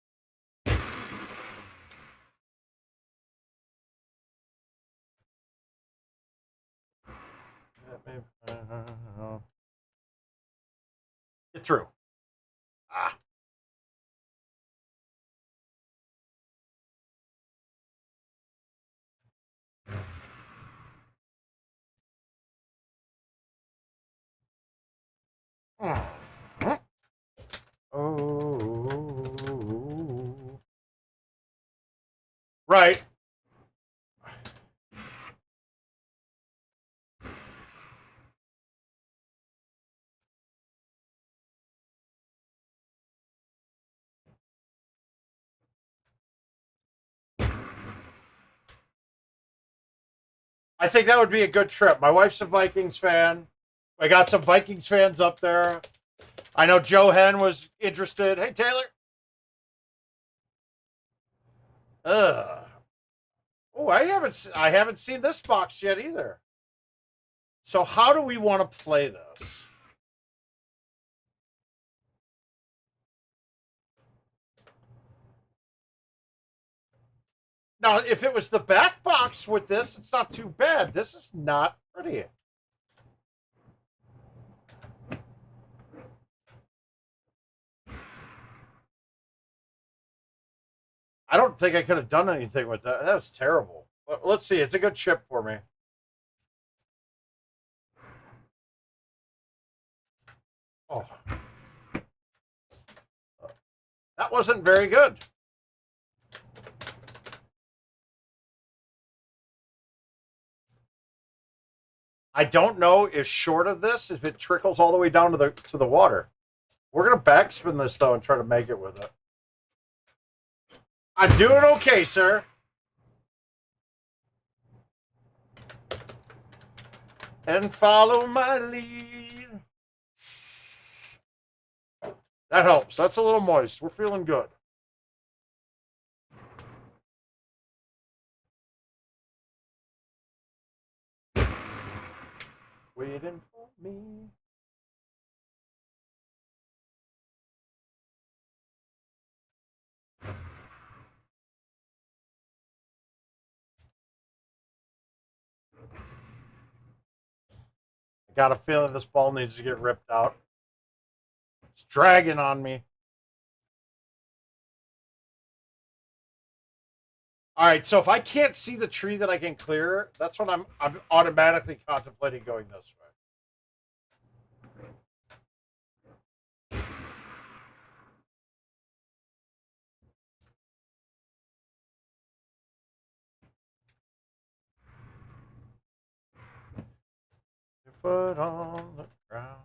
Get through. Ah. Oh. Right. I think that would be a good trip. My wife's a Vikings fan. I got some Vikings fans up there. I know Joe Hen was interested. Hey, Taylor. Ugh. Oh, I haven't seen this box yet either. So how do we want to play this? Now, if it was the back box with this, it's not too bad. This is not pretty. I don't think I could have done anything with that. That was terrible. Let's see. It's a good chip for me. Oh, that wasn't very good. I don't know if short of this, if it trickles all the way down to the water. We're gonna backspin this though and try to make it with it. I'm doing okay, sir. And follow my lead. That helps. That's a little moist. We're feeling good. Waiting for me. I got a feeling this ball needs to get ripped out. It's dragging on me. All right, so if I can't see the tree that I can clear, that's when I'm automatically contemplating going this way. Your foot on the ground.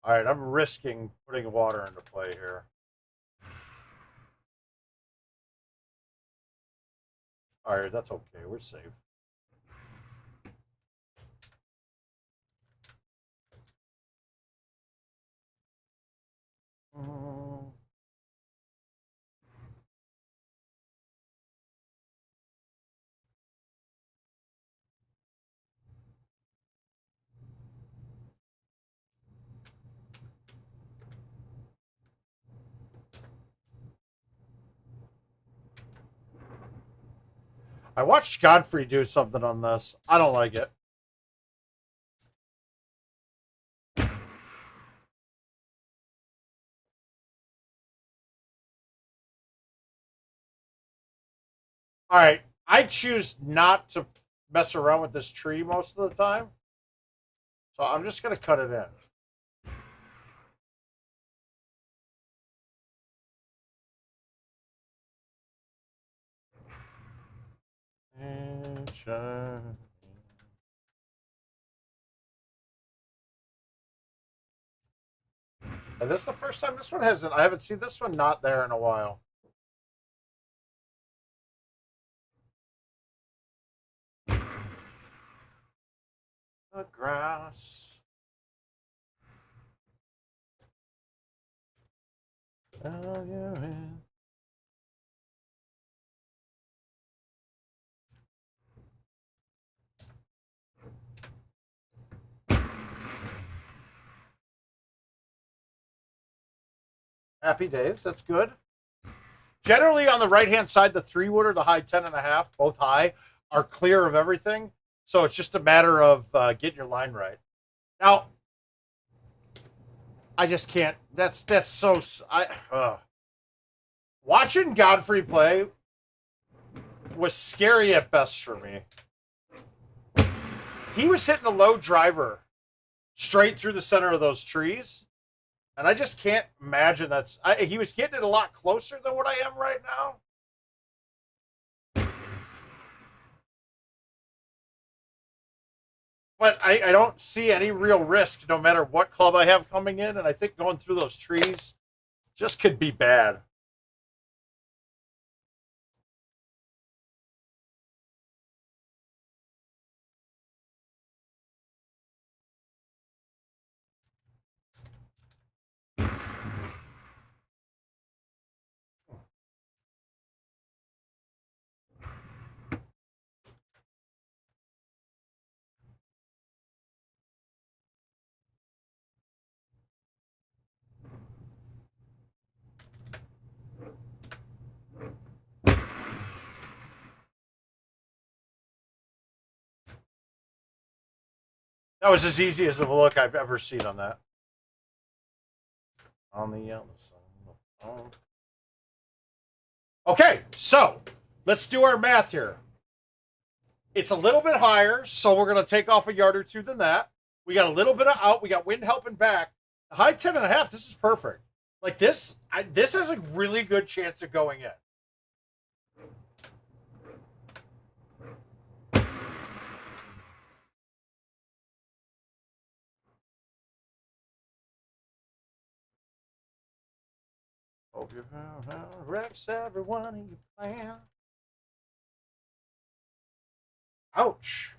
All right, I'm risking putting water into play here. All right, that's okay. We're safe. I watched Godfrey do something on this. I don't like it. All right, I choose not to mess around with this tree most of the time. So I'm just going to cut it in. And this is the first time this one hasn't. I haven't seen this one not there in a while. The grass. Oh, you're in. Happy days. That's good. Generally, on the right-hand side, the 3-wood or the high 10.5, both high, are clear of everything. So it's just a matter of getting your line right. Now, I just can't. That's so. Watching Godfrey play was scary at best for me. He was hitting a low driver straight through the center of those trees. And I just can't imagine that's... he was getting it a lot closer than what I am right now. But I don't see any real risk no matter what club I have coming in. And I think going through those trees just could be bad. That was as easy as a look I've ever seen on that. On the other side. Okay, so let's do our math here. It's a little bit higher, so we're going to take off a yard or two than that. We got a little bit of out. We got wind helping back. The high 10.5, this is perfect. Like this, this has a really good chance of going in. Hope you wrecks every one of your plans. Ouch.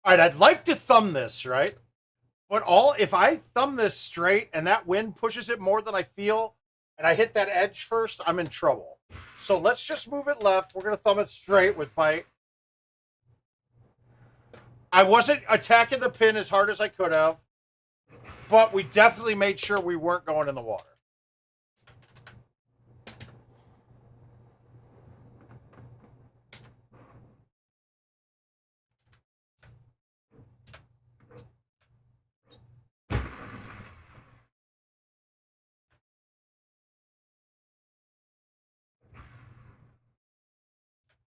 All right, I'd like to thumb this, right? But if I thumb this straight and that wind pushes it more than I feel, and I hit that edge first, I'm in trouble. So let's just move it left. We're going to thumb it straight with bite. I wasn't attacking the pin as hard as I could have, but we definitely made sure we weren't going in the water.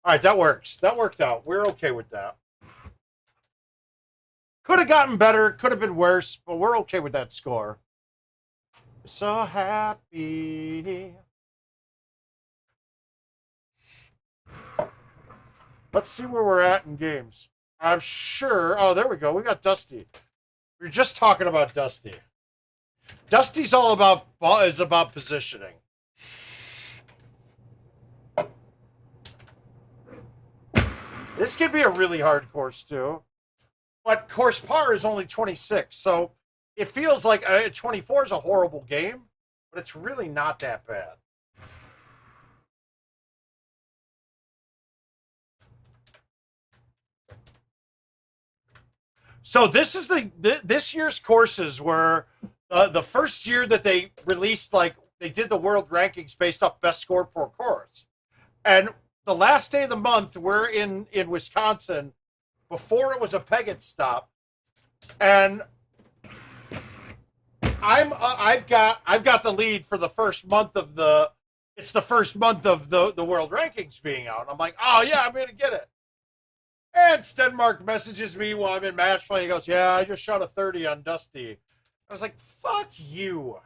All right, that works. That worked out. We're okay with that. Could have gotten better. Could have been worse, but we're okay with that score. So happy. Let's see where we're at in games. I'm sure. Oh, there we go. We got Dusty. We were just talking about Dusty. Dusty's all about positioning. This could be a really hard course too, but course par is only 26, so it feels like 24 is a horrible game, but it's really not that bad. So this is this year's courses were the first year that they released, like they did the world rankings based off best score per course, and the last day of the month we're in Wisconsin before it was a Peggott stop, and I've got the lead for the first month of the world rankings being out. I'm like, oh yeah, I'm gonna get it. And Stenmark messages me while I'm in match play. He goes, "Yeah, I just shot a 30 on Dusty." I was like, "Fuck you."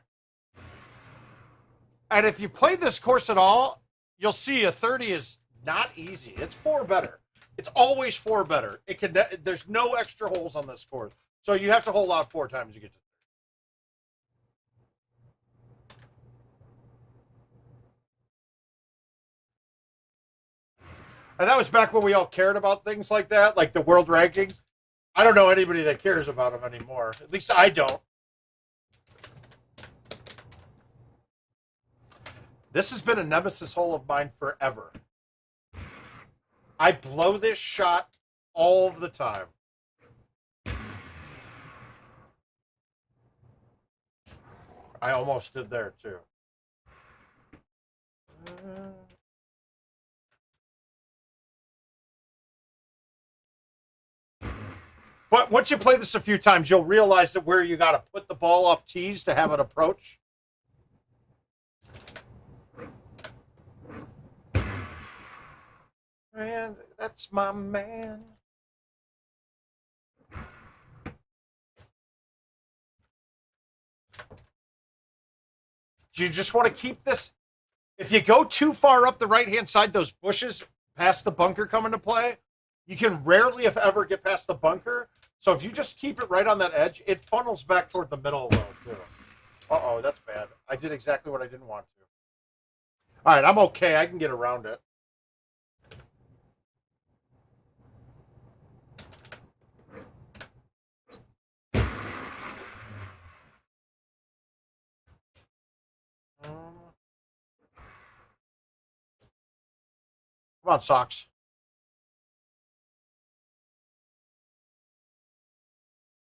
And if you play this course at all, you'll see a 30 is not easy. It's four better. It's always four better. It can. There's no extra holes on this course, so you have to hole out four times to get to. And that was back when we all cared about things like that, like the world rankings. I don't know anybody that cares about them anymore. At least I don't. This has been a nemesis hole of mine forever. I blow this shot all the time. I almost did there too. But once you play this a few times, you'll realize that where you got to put the ball off tees to have an approach. Man, that's my man. You just want to keep this. If you go too far up the right-hand side, those bushes past the bunker come into play, you can rarely, if ever, get past the bunker. So if you just keep it right on that edge, it funnels back toward the middle though, too. Uh-oh, that's bad. I did exactly what I didn't want to. All right, I'm okay. I can get around it. Come on, Socks.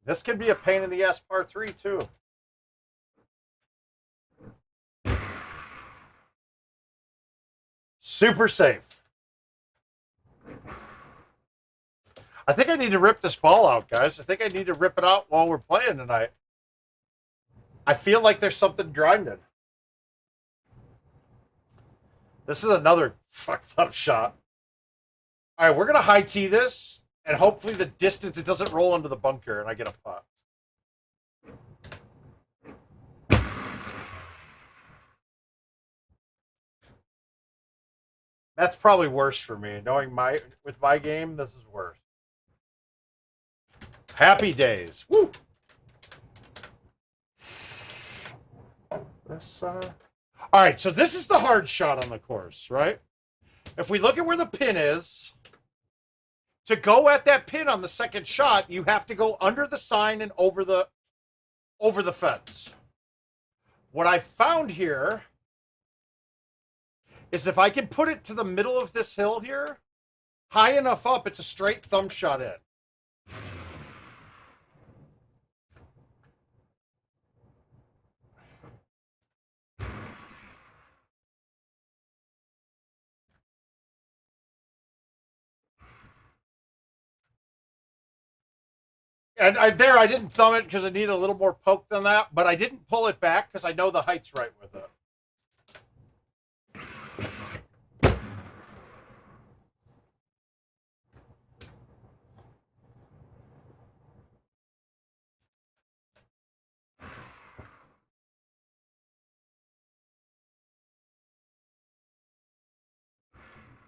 This could be a pain in the ass par 3, too. Super safe. I think I need to rip this ball out, guys. I think I need to rip it out while we're playing tonight. I feel like there's something grinding. This is another fucked up shot. All right, we're going to high tee this, and hopefully the distance, it doesn't roll into the bunker, and I get a putt. That's probably worse for me. Knowing with my game, this is worse. Happy days. Woo! This, all right, so this is the hard shot on the course, right? If we look at where the pin is, to go at that pin on the second shot, you have to go under the sign and over the fence. What I found here is if I can put it to the middle of this hill here, high enough up, it's a straight thumb shot in. And I didn't thumb it because I need a little more poke than that, but I didn't pull it back because I know the height's right with it.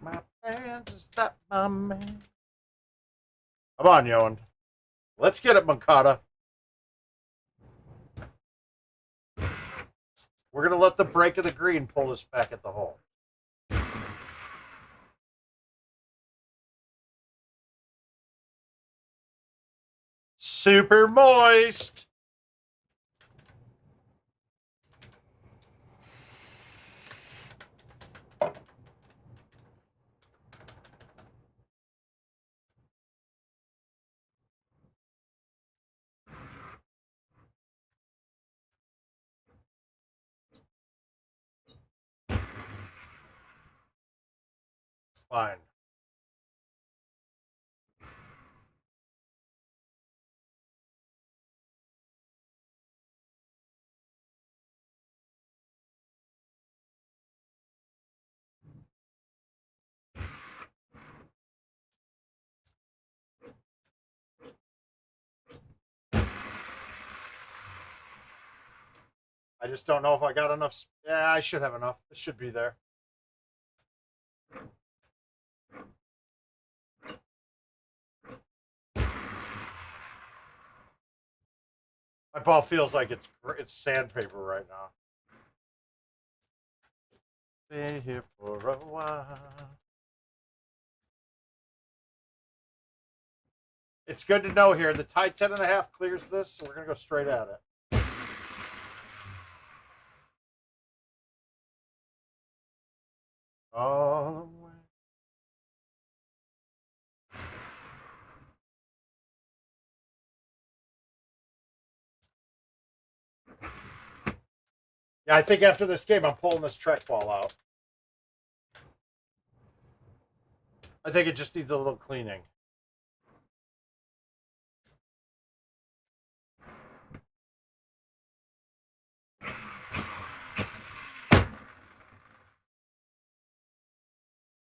My plans is that my man. Come on, Yoan. Let's get it, Makata. We're going to let the break of the green pull us back at the hole. Super moist. Fine. just don't know if I got enough. Yeah, I should have enough. It should be there. My ball feels like it's sandpaper right now. Stay here for a while. It's good to know here. The tie 10.5 clears this, so we're gonna go straight at it. All the way. Yeah, I think after this game, I'm pulling this Trek ball out. I think it just needs a little cleaning.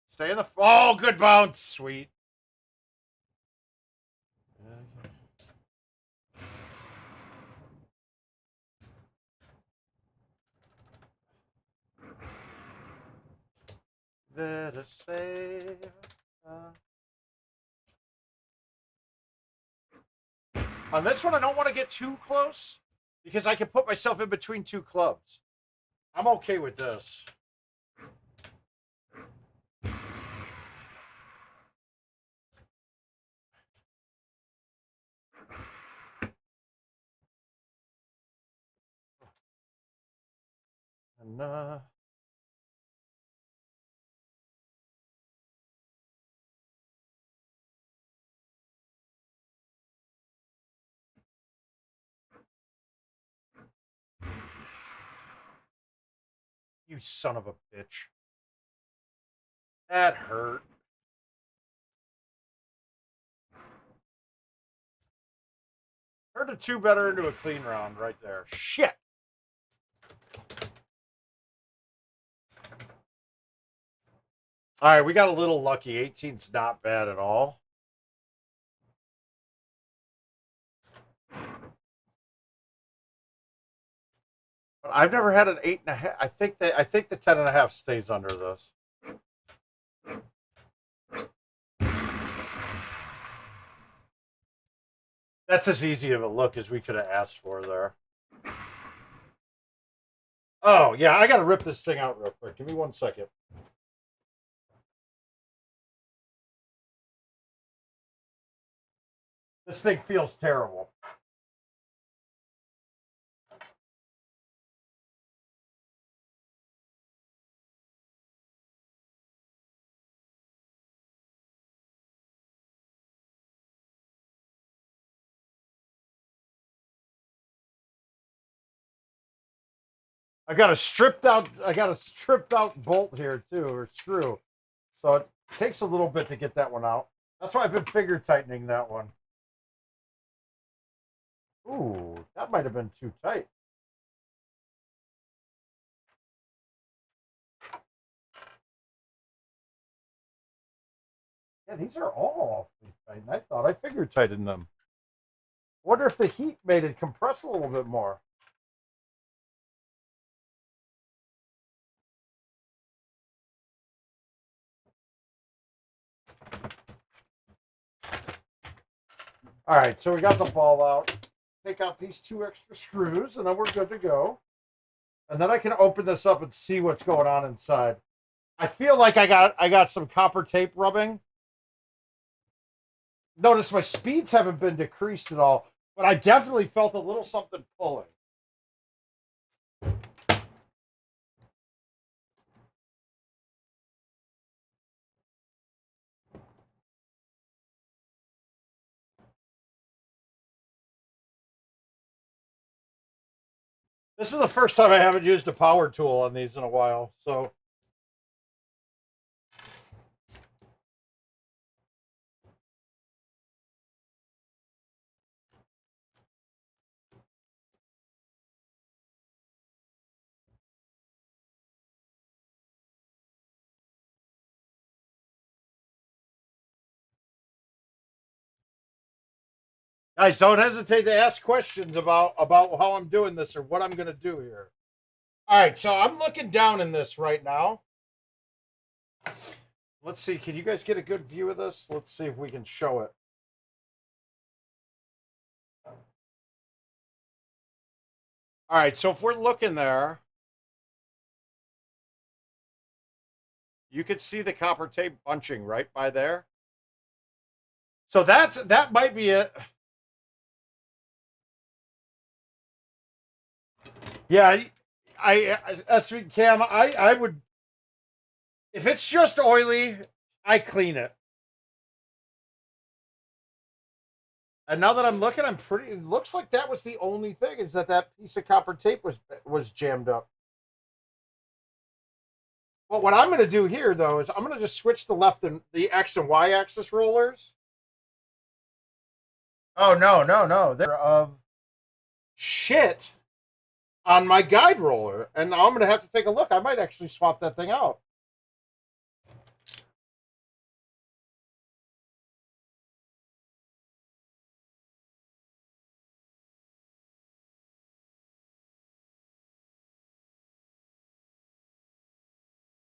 Stay in the... Oh, good bounce. Sweet. Let us say... On this one, I don't want to get too close because I can put myself in between two clubs. I'm okay with this. And, you son of a bitch. That hurt. Turned a 2 better into a clean round right there. Shit. All right, we got a little lucky. 18's not bad at all. But I've never had an 8.5. I think the 10.5 stays under this. That's as easy of a look as we could have asked for there. Oh, yeah, I got to rip this thing out real quick. Give me 1 second. This thing feels terrible. I got a stripped out bolt here too, or screw. So it takes a little bit to get that one out. That's why I've been finger tightening that one. Ooh, that might have been too tight. Yeah, these are all awfully tight. I thought I finger tightened them. Wonder if the heat made it compress a little bit more. All right, so we got the ball out. Take out these 2 extra screws, and then we're good to go. And then I can open this up and see what's going on inside. I feel like I got some copper tape rubbing. Notice my speeds haven't been decreased at all, but I definitely felt a little something pulling. This is the first time I haven't used a power tool on these in a while, so guys, don't hesitate to ask questions about how I'm doing this or what I'm going to do here. All right, so I'm looking down in this right now. Let's see. Can you guys get a good view of this? Let's see if we can show it. All right, so if we're looking there, you could see the copper tape bunching right by there. So that might be it. Yeah, Cam, I would, if it's just oily, I clean it. And now that I'm looking, I'm pretty. It looks like that was the only thing, is that piece of copper tape was jammed up. But what I'm going to do here, though, is I'm going to just switch the left and the X and Y axis rollers. Oh no! They're of shit on my guide roller, and now I'm going to have to take a look. I might actually swap that thing out.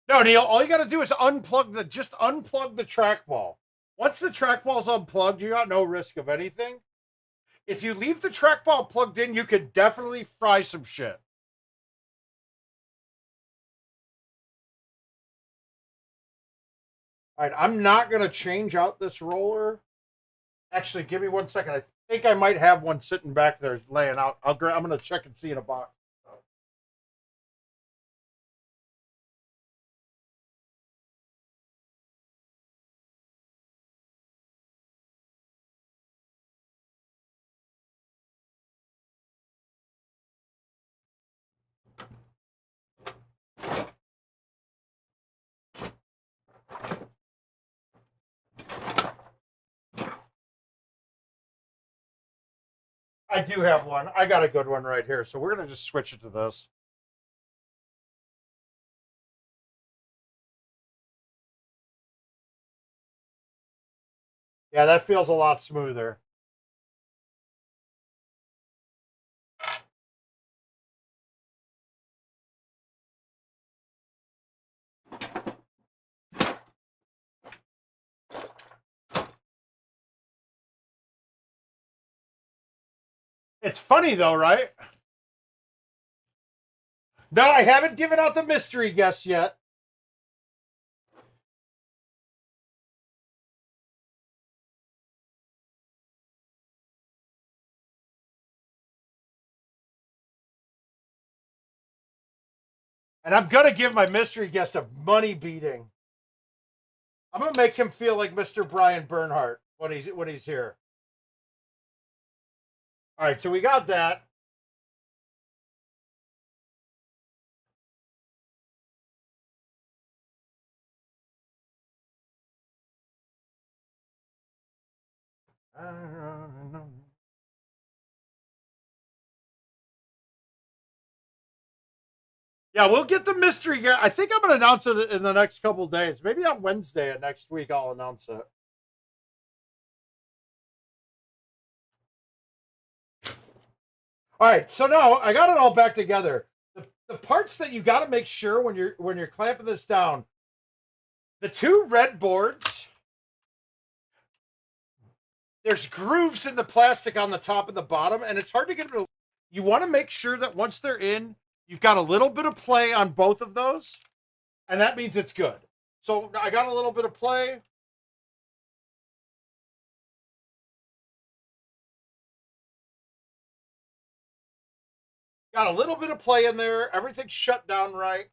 No, Neil, all you got to do is unplug the trackball. Once the trackball's unplugged, you got no risk of anything. If you leave the trackball plugged in, you could definitely fry some shit. All right, I'm not going to change out this roller. Actually, give me 1 second. I think I might have one sitting back there laying out. I'm going to check and see in a box. I do have one. I got a good one right here. So we're going to just switch it to this. Yeah, that feels a lot smoother. It's funny though, right? No, I haven't given out the mystery guess yet. And I'm going to give my mystery guest a money beating. I'm going to make him feel like Mr. Brian Bernhardt when he's here. All right, so we got that. Yeah, we'll get the mystery guy. I think I'm going to announce it in the next couple of days. Maybe on Wednesday of next week, I'll announce it. All right, so now I got it all back together. The parts that you got to make sure when you're clamping this down, the two red boards, there's grooves in the plastic on the top and the bottom, and it's hard to get them to. You want to make sure that once they're in, you've got a little bit of play on both of those, and that means it's good. So I got a little bit of play. Got a little bit of play in there. Everything's shut down right.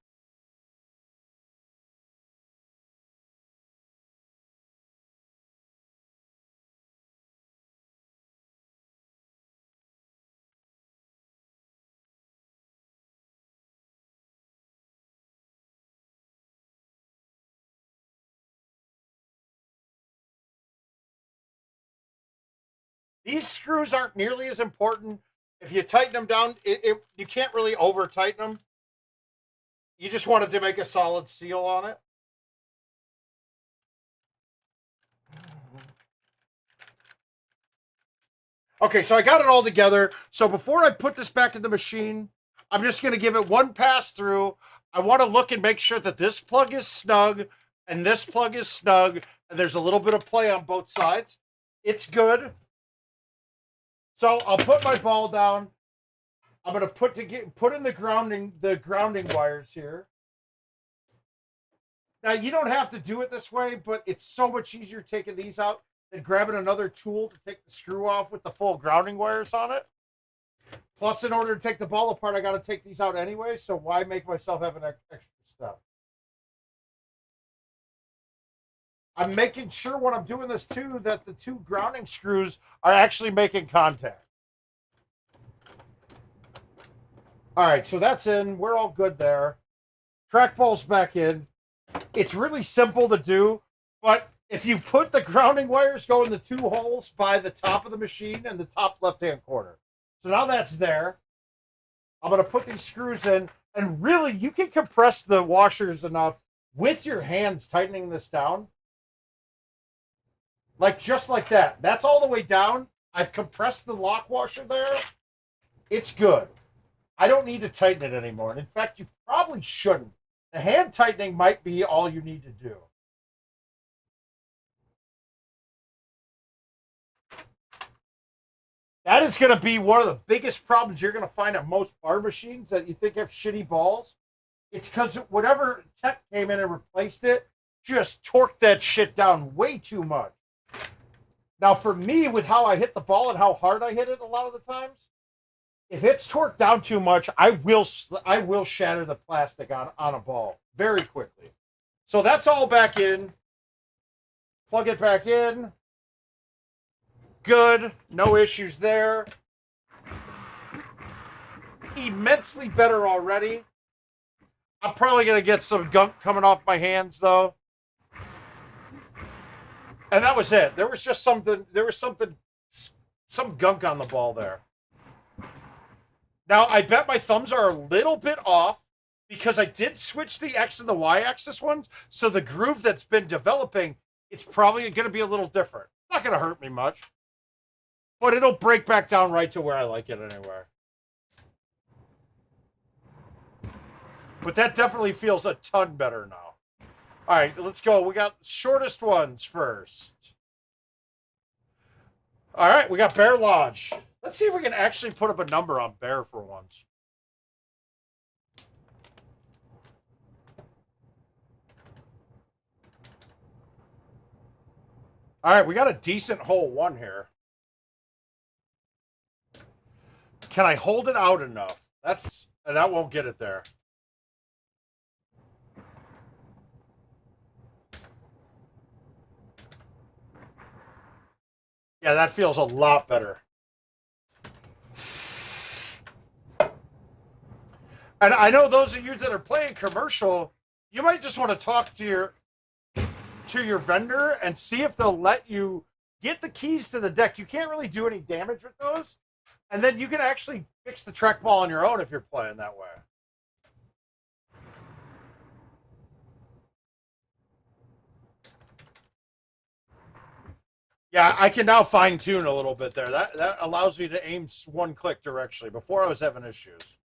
These screws aren't nearly as important. If you tighten them down, you can't really over tighten them. You just wanted to make a solid seal on it. Okay, so I got it all together. So before I put this back in the machine, I'm just going to give it one pass through. I want to look and make sure that this plug is snug and this plug is snug, and there's a little bit of play on both sides. It's good. So I'll put my ball down. I'm going to put in the grounding wires here. Now, you don't have to do it this way, but it's so much easier taking these out than grabbing another tool to take the screw off with the full grounding wires on it. Plus, in order to take the ball apart, I got to take these out anyway, so why make myself have an extra step? I'm making sure when I'm doing this, too, that the two grounding screws are actually making contact. All right, so that's in. We're all good there. Trackball's back in. It's really simple to do, but if you put the grounding wires, go in the two holes by the top of the machine and the top left-hand corner. So now that's there. I'm going to put these screws in, and really, you can compress the washers enough with your hands tightening this down. Like, just like that. That's all the way down. I've compressed the lock washer there. It's good. I don't need to tighten it anymore. And in fact, you probably shouldn't. The hand tightening might be all you need to do. That is going to be one of the biggest problems you're going to find at most bar machines that you think have shitty balls. It's because whatever tech came in and replaced it just torqued that shit down way too much. Now, for me, with how I hit the ball and how hard I hit it a lot of the times, if it's torqued down too much, I will shatter the plastic on a ball very quickly. So that's all back in. Plug it back in. Good. No issues there. Immensely better already. I'm probably going to get some gunk coming off my hands, though. And that was it. There was just something, some gunk on the ball there. Now, I bet my thumbs are a little bit off because I did switch the X and the Y axis ones. So the groove that's been developing, it's probably going to be a little different. Not going to hurt me much. But it'll break back down right to where I like it anyway. But that definitely feels a ton better now. All right, let's go. We got shortest ones first. All right, we got Bear Lodge. Let's see if we can actually put up a number on Bear for once. All right, we got a decent hole one here. Can I hold it out enough? That won't get it there. Yeah, that feels a lot better. And I know those of you that are playing commercial, you might just want to talk to your vendor and see if they'll let you get the keys to the deck. You can't really do any damage with those. And then you can actually fix the trackball on your own if you're playing that way. Yeah, I can now fine-tune a little bit there. That allows me to aim one click directly. Before I was having issues.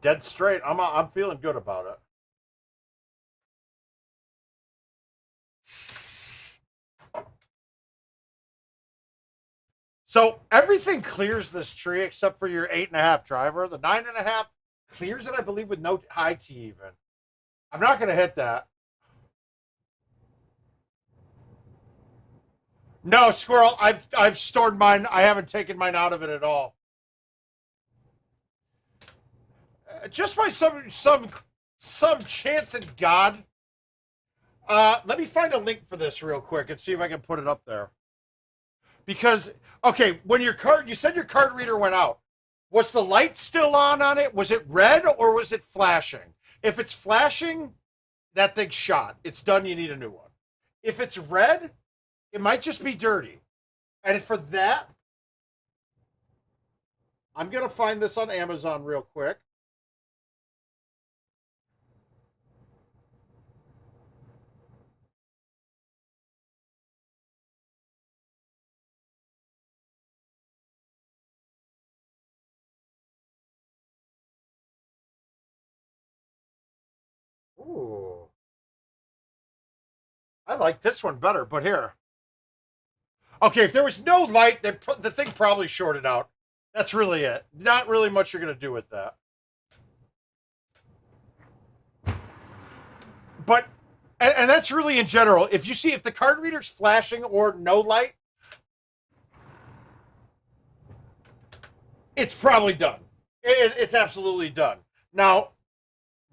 Dead straight. I'm feeling good about it. So everything clears this tree except for your 8.5 driver. The 9.5 clears it, I believe, with no high T even. I'm not going to hit that. No, Squirrel. I've stored mine. I haven't taken mine out of it at all. Just by some chance in God. Let me find a link for this real quick and see if I can put it up there. Because, okay, when you said your card reader went out. Was the light still on it? Was it red or was it flashing? If it's flashing, that thing's shot. It's done. You need a new one. If it's red, it might just be dirty. And for that, I'm going to find this on Amazon real quick. Ooh. I like this one better, but here. Okay, if there was no light, the thing probably shorted out. That's really it. Not really much you're going to do with that. But, and that's really in general. If you see, if the card reader's flashing or no light, it's probably done. It's absolutely done. Now,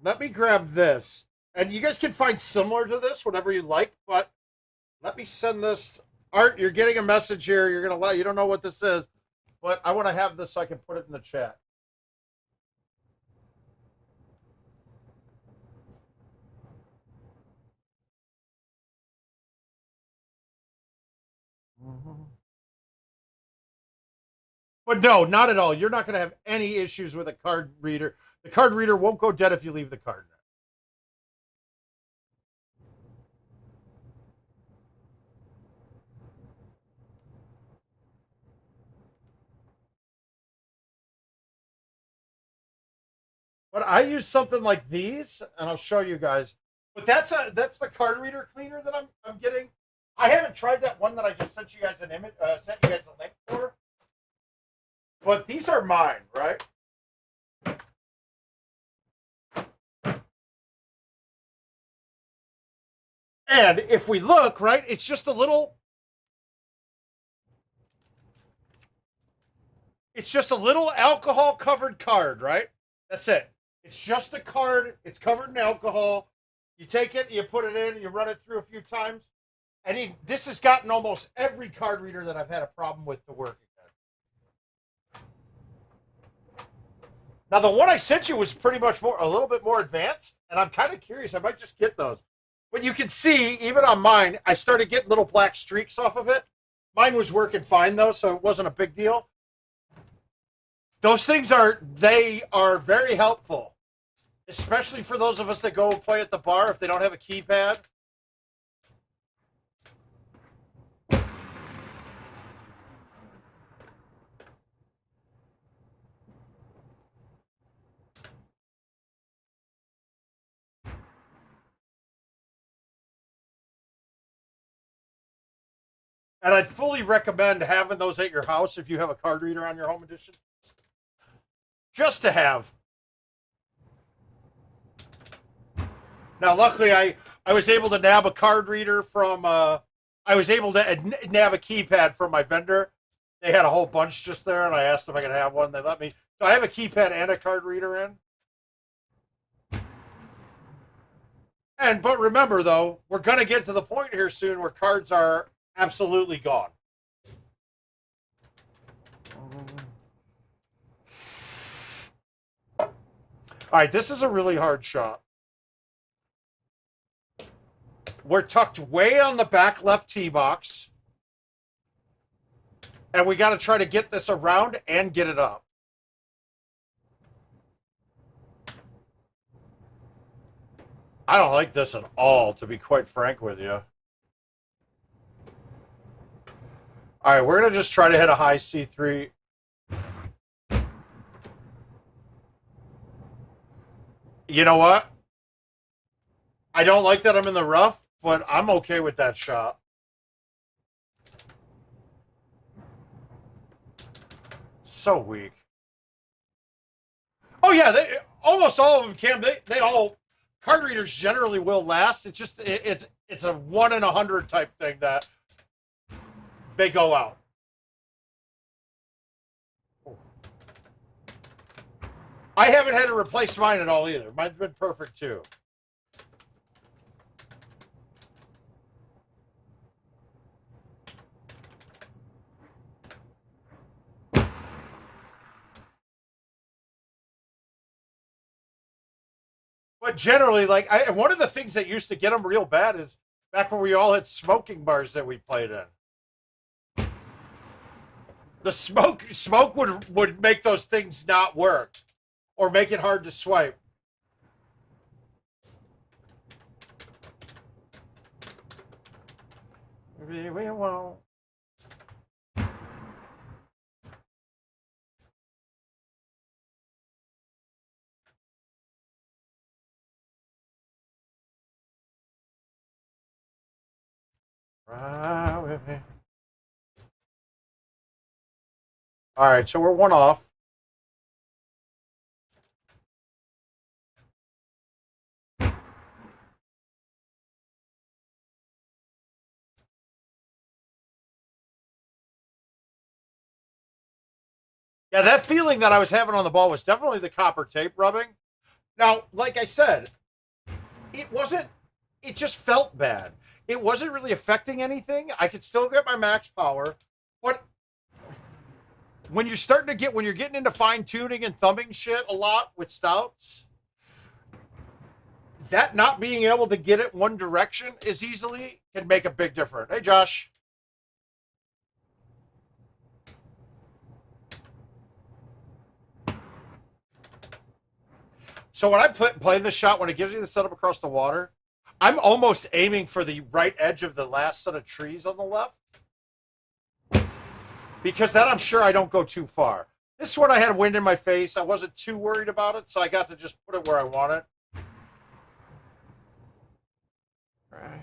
let me grab this. And you guys can find similar to this, whatever you like, but let me send this. Art, you're getting a message here. You're going to let, you don't know what this is, but I want to have this so I can put it in the chat. But no, not at all. You're not going to have any issues with a card reader. The card reader won't go dead if you leave the card in it. But I use something like these, and I'll show you guys. But that's the card reader cleaner that I'm getting. I haven't tried that one that I just sent you guys an image, sent you guys a link for. But these are mine, right? And if we look, right, it's just a little. It's just a little alcohol covered card, right? That's it. It's just a card. It's covered in alcohol. You take it, you put it in, you run it through a few times. And this has gotten almost every card reader that I've had a problem with to work again. Now, the one I sent you was pretty much a little bit more advanced, and I'm kind of curious. I might just get those. But you can see, even on mine, I started getting little black streaks off of it. Mine was working fine, though, so it wasn't a big deal. Those things are very helpful, especially for those of us that go play at the bar if they don't have a keypad. And I'd fully recommend having those at your house if you have a card reader on your home edition. Just to have. Now, luckily, I was able to nab a card reader from, I was able to nab a keypad from my vendor. They had a whole bunch just there, and I asked if I could have one. They let me. So I have a keypad and a card reader in. But remember, though, we're going to get to the point here soon where cards are absolutely gone. All right, this is a really hard shot. We're tucked way on the back left tee box. And we got to try to get this around and get it up. I don't like this at all, to be quite frank with you. All right, we're going to just try to hit a high C3. You know what? I don't like that I'm in the rough, but I'm okay with that shot. So weak. Oh, yeah, almost all of them, Cam, they all, card readers generally will last. It's just, it's a 1 in 100 type thing that they go out. I haven't had to replace mine at all either. Mine's been perfect too. But generally, like, one of the things that used to get them real bad is back when we all had smoking bars that we played in. The smoke would make those things not work or make it hard to swipe. Maybe we won't. Ride with me. All right, so we're one off. Yeah, that feeling that I was having on the ball was definitely the copper tape rubbing. Now, like I said, it wasn't, it just felt bad. It wasn't really affecting anything. I could still get my max power. But when you're starting to get, when you're getting into fine tuning and thumbing shit a lot with stouts, that not being able to get it one direction as easily can make a big difference. Hey, Josh. So when I play this shot, when it gives you the setup across the water, I'm almost aiming for the right edge of the last set of trees on the left. Because then I'm sure I don't go too far. This one I had wind in my face. I wasn't too worried about it, so I got to just put it where I want it. All right.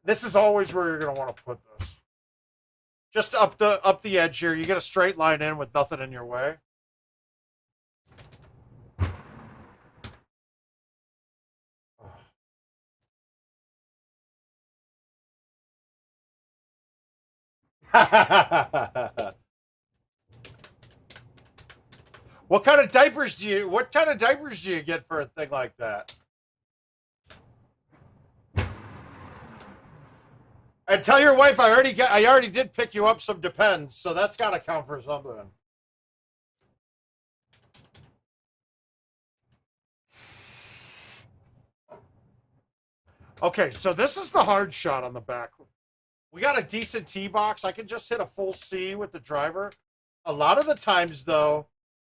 This is always where you're going to want to put this. Just up the edge here. You get a straight line in with nothing in your way. What kind of diapers do you get for a thing like that? And tell your wife I already did pick you up some Depends, so that's got to count for something. Okay, so this is the hard shot on the back. We got a decent tee box. I can just hit a full C with the driver. A lot of the times, though,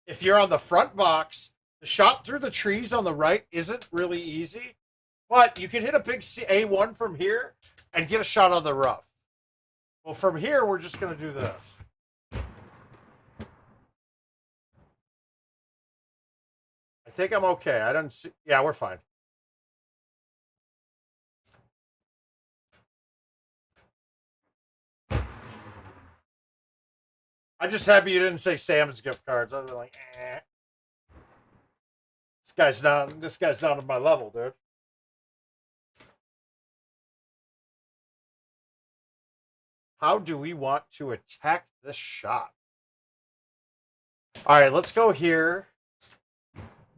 if you're on the front box, the shot through the trees on the right isn't really easy. But you can hit a big A1 from here and get a shot on the rough. Well, from here, we're just going to do this. I think I'm okay. I don't see... Yeah, we're fine. I'm just happy you didn't say Sam's gift cards. I was like, eh. This guy's down to my level, dude. How do we want to attack this shot? All right, let's go here.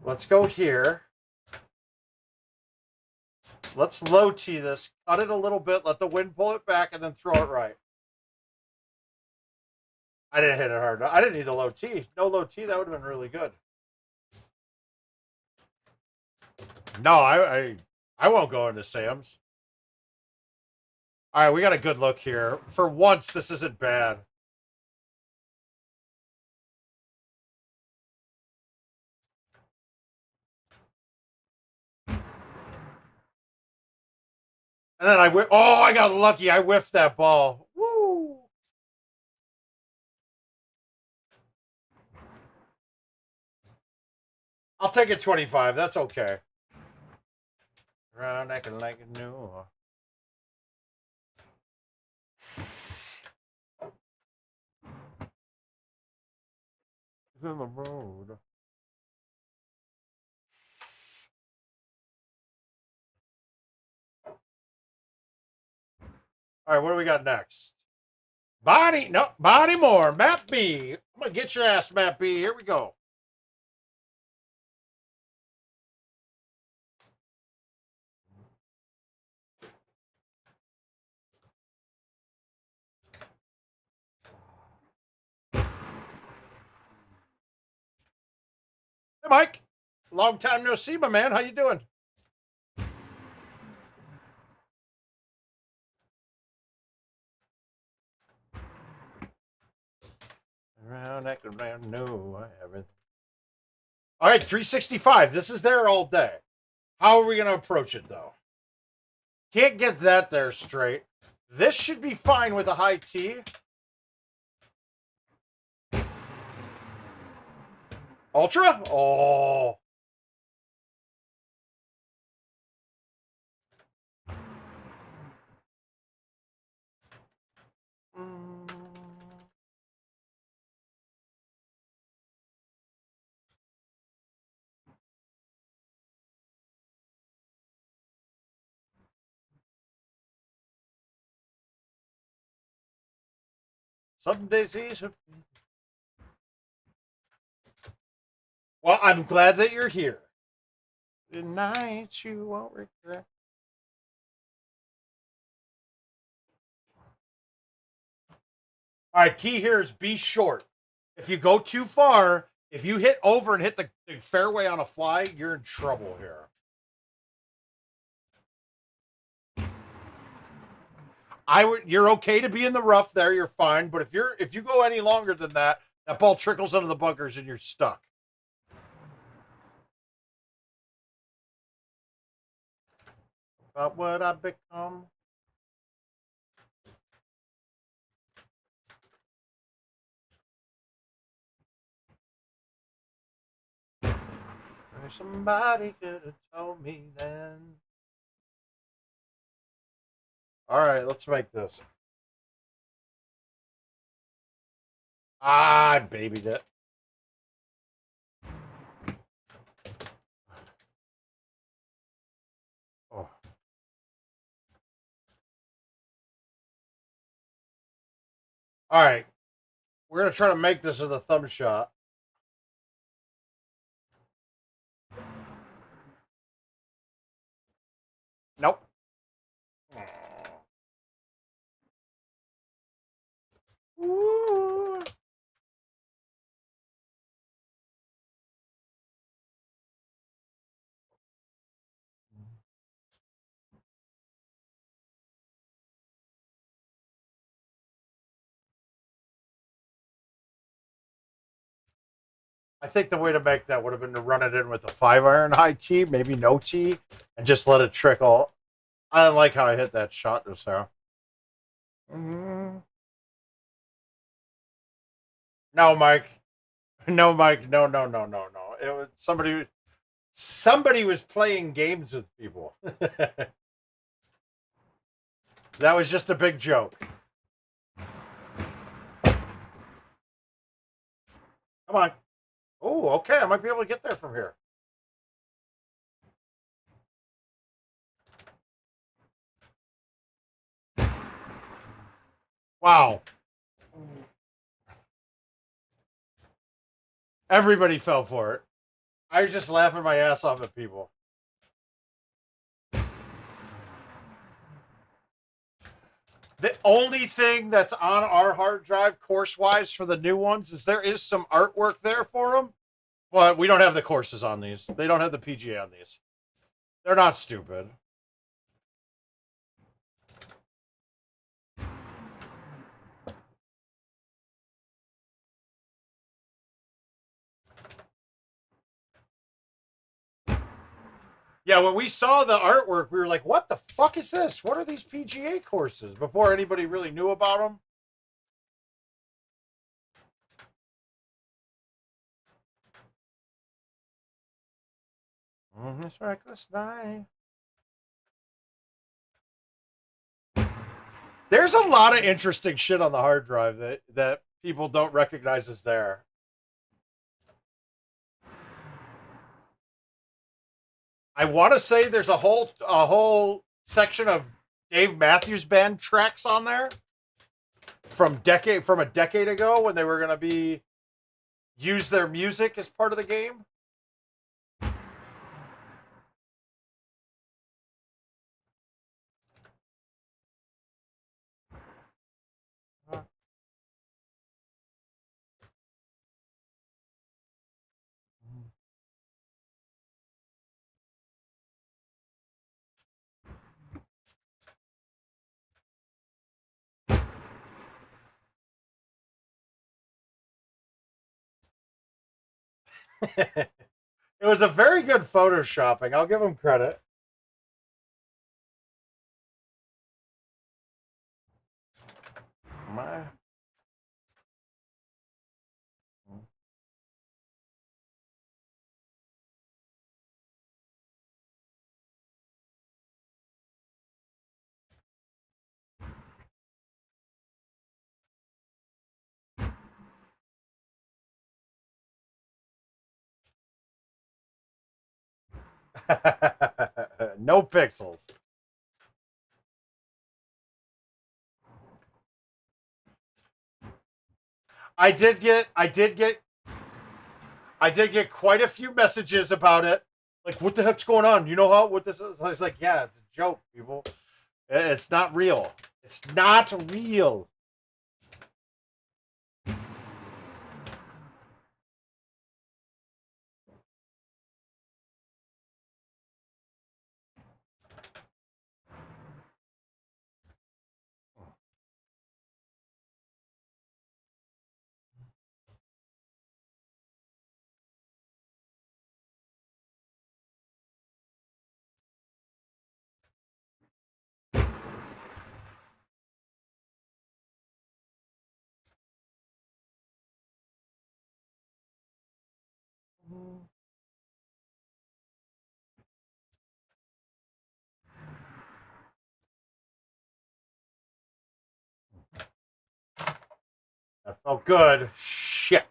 Let's go here. Let's low tee this. Cut it a little bit. Let the wind pull it back, and then throw it right. I didn't hit it hard. I didn't need the low tee. No low tee. That would have been really good. No, I won't go into Sam's. All right, we got a good look here. For once, this isn't bad. And then I got lucky. I whiffed that ball. Woo! I'll take a 25. That's okay. Round acting like a new. It's in the road. All right, what do we got next? Body more. Map B. I'm going to get your ass, Map B. Here we go. Hey, Mike. Long time no see, my man. How you doing? Around, acting around, no, everything. All right, 365. This is there all day. How are we going to approach it, though? Can't get that there straight. This should be fine with a high tee. Ultra? Oh. Some days these. Well, I'm glad that you're here. Tonight you won't regret. All right, key here is be short. If you go too far, if you hit over and hit the fairway on a fly, you're in trouble here. You're okay to be in the rough there, you're fine. But if you go any longer than that, that ball trickles into the bunkers and you're stuck. About what I've become. Somebody could have told me then. All right, let's make this. I babied it. Oh. All right. We're going to try to make this with a thumb shot. Nope. Ooh. I think the way to make that would have been to run it in with a 5-iron high tee, maybe no tee, and just let it trickle. I didn't like how I hit that shot just now. No, Mike. No, Mike. No, no, no, no, no. It was somebody was playing games with people. That was just a big joke. Come on. Oh, okay. I might be able to get there from here. Wow. Everybody fell for it. I was just laughing my ass off at people. The only thing that's on our hard drive course-wise for the new ones is there is some artwork there for them, but we don't have the courses on these. They don't have the PGA on these. They're not stupid. Yeah, when we saw the artwork, we were like, what the fuck is this? What are these PGA courses? Before anybody really knew about them. This reckless night. There's a lot of interesting shit on the hard drive that people don't recognize as there. I want to say there's a whole section of Dave Matthews Band tracks on there from a decade ago when they were going to use their music as part of the game. It was a very good photoshopping. I'll give them credit. My No pixels. I did get quite a few messages about it. Like, what the heck's going on? You know what this is? I was like, yeah, it's a joke, people. It's not real. It's not real. That felt good. Shit.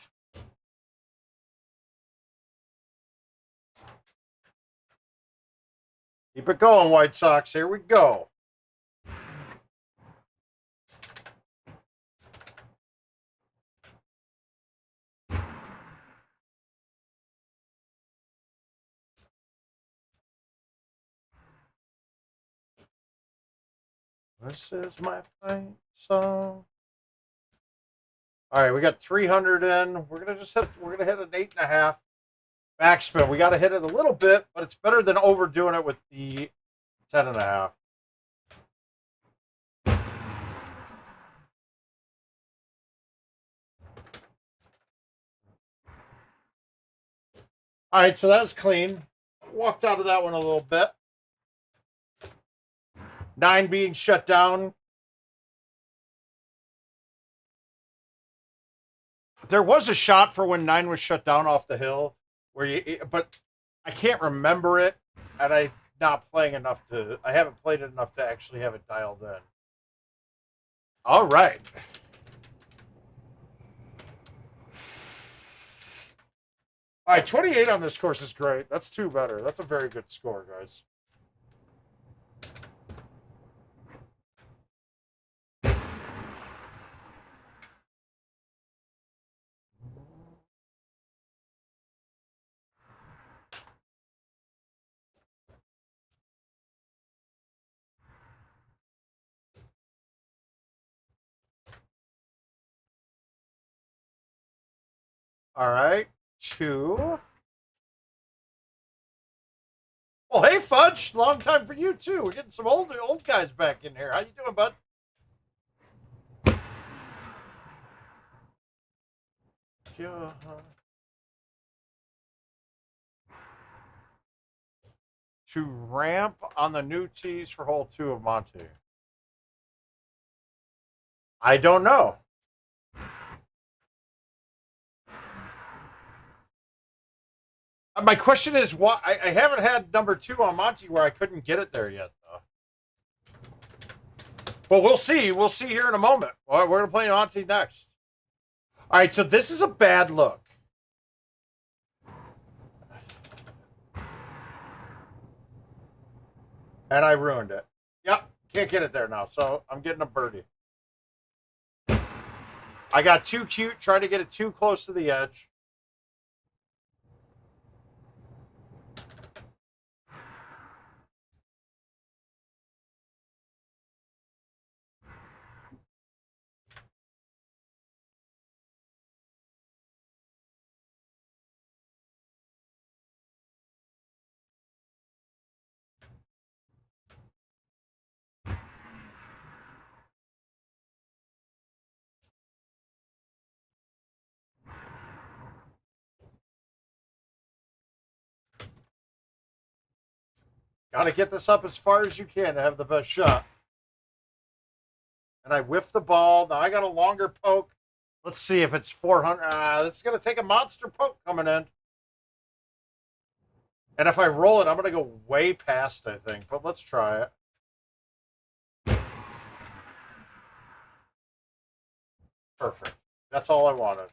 Keep it going, White Sox. Here we go. This is my fight song. All right, we got 300 in. We're gonna hit an 8.5 backspin. We got to hit it a little bit, but it's better than overdoing it with the 10.5. All right, so that was clean. Walked out of that one a little bit. 9 being shut down. There was a shot for when 9 was shut down off the hill, but I can't remember it, and I haven't played it enough to actually have it dialed in. All right. All right, 28 on this course is great. That's 2 better. That's a very good score, guys. All right, 2. Well, hey, Fudge. Long time for you, too. We're getting some old guys back in here. How you doing, bud? Yeah. To ramp on the new tees for hole 2 of Monty. I don't know. My question is, why I haven't had number 2 on Monty where I couldn't get it there yet, though. But we'll see. We'll see here in a moment. We're going to play Monty next. All right, so this is a bad look. And I ruined it. Yep, can't get it there now, so I'm getting a birdie. I got too cute, trying to get it too close to the edge. Got to get this up as far as you can to have the best shot. And I whiffed the ball. Now I got a longer poke. Let's see if it's 400. This is going to take a monster poke coming in. And if I roll it, I'm going to go way past, I think. But let's try it. Perfect. That's all I wanted.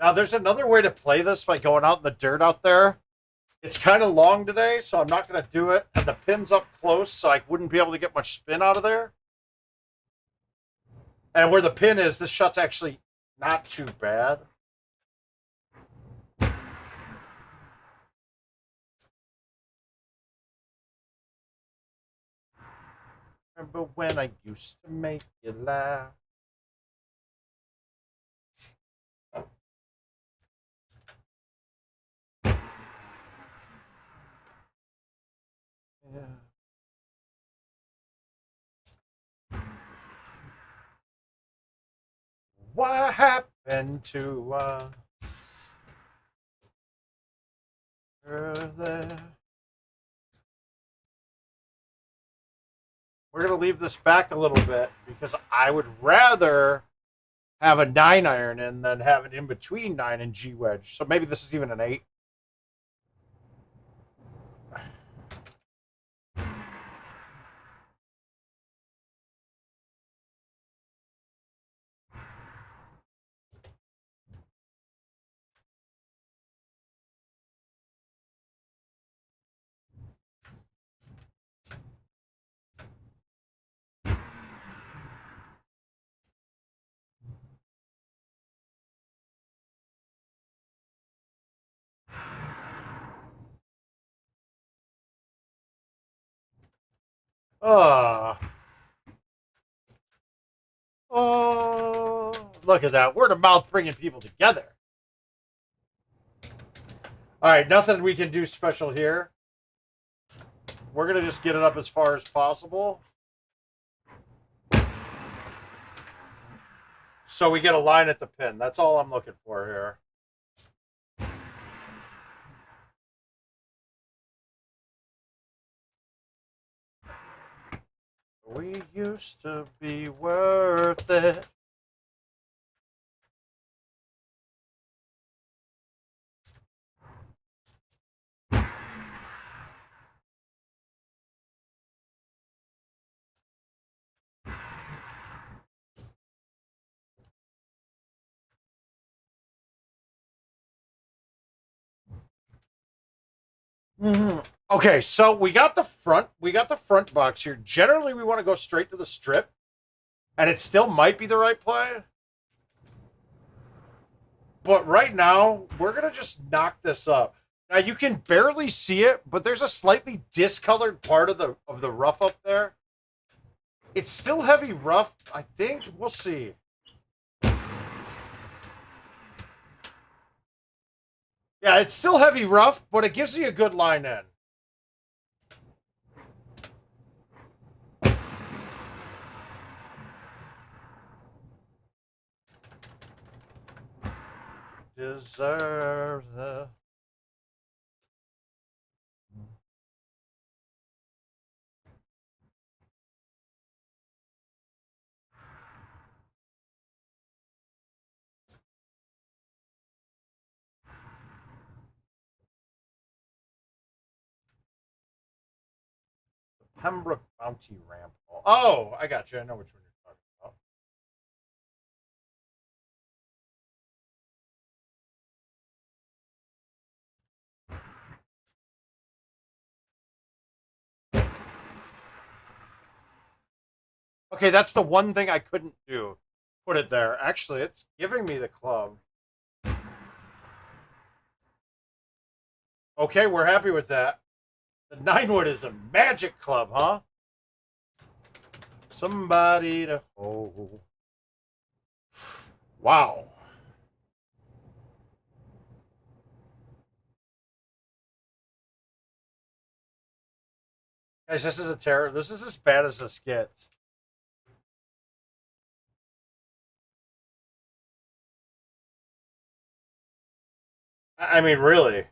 Now, there's another way to play this by going out in the dirt out there. It's kind of long today, so I'm not going to do it. And the pin's up close, so I wouldn't be able to get much spin out of there. And where the pin is, this shot's actually not too bad. Remember when I used to make you laugh? Yeah. What happened to us? We're going to leave this back a little bit because I would rather have a 9-iron in than have it in between 9 and G wedge. So maybe this is even an 8. Oh, look at that. Word of mouth bringing people together. All right, nothing we can do special here. We're going to just get it up as far as possible. So we get a line at the pin. That's all I'm looking for here. We used to be worth it. Mm-hmm. Okay, so we got the front box here. Generally, we want to go straight to the strip, and it still might be the right play. But right now, we're gonna just knock this up. Now you can barely see it, but there's a slightly discolored part of the rough up there. It's still heavy rough, I think. We'll see. Yeah, it's still heavy rough, but it gives you a good line in. Deserves the... Pembroke Bounty Ramp. Oh, I got you. I know which one you're talking about. Okay, that's the one thing I couldn't do. Put it there. Actually, it's giving me the club. Okay, we're happy with that. The 9-wood is a magic club, huh? Somebody to hold. Wow. Guys, this is a terror. This is as bad as this gets. I mean, really.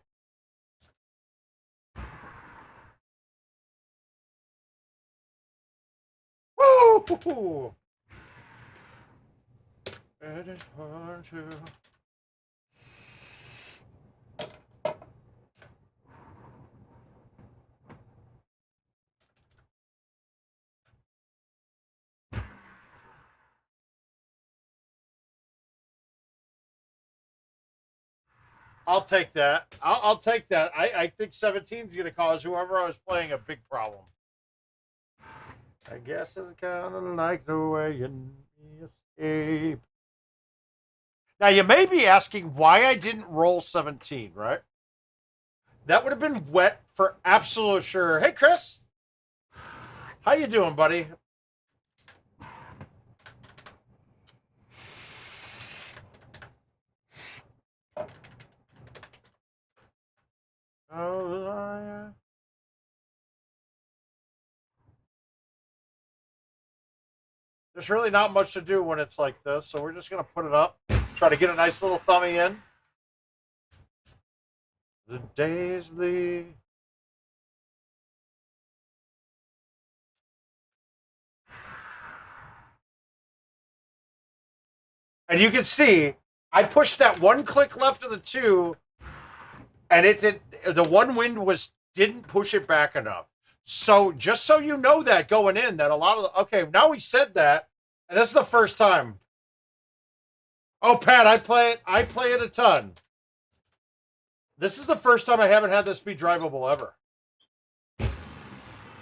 Woo! Edit 1, 2. I'll take that. I'll take that. I think 17 is going to cause whoever I was playing a big problem. I guess it's kind of like the way you escape. Now, you may be asking why I didn't roll 17, right? That would have been wet for absolute sure. Hey, Chris. How you doing, buddy? Oh, there's really not much to do when it's like this, so we're just going to put it up. Try to get a nice little thummy in. The days bleed. And you can see, I pushed that one click left of the 2, and it did. The one wind didn't push it back enough. So just so you know that going in, that a lot of okay, now we said that, and this is the first time. Oh, Pat, I play it a ton. This is the first time I haven't had this be drivable ever.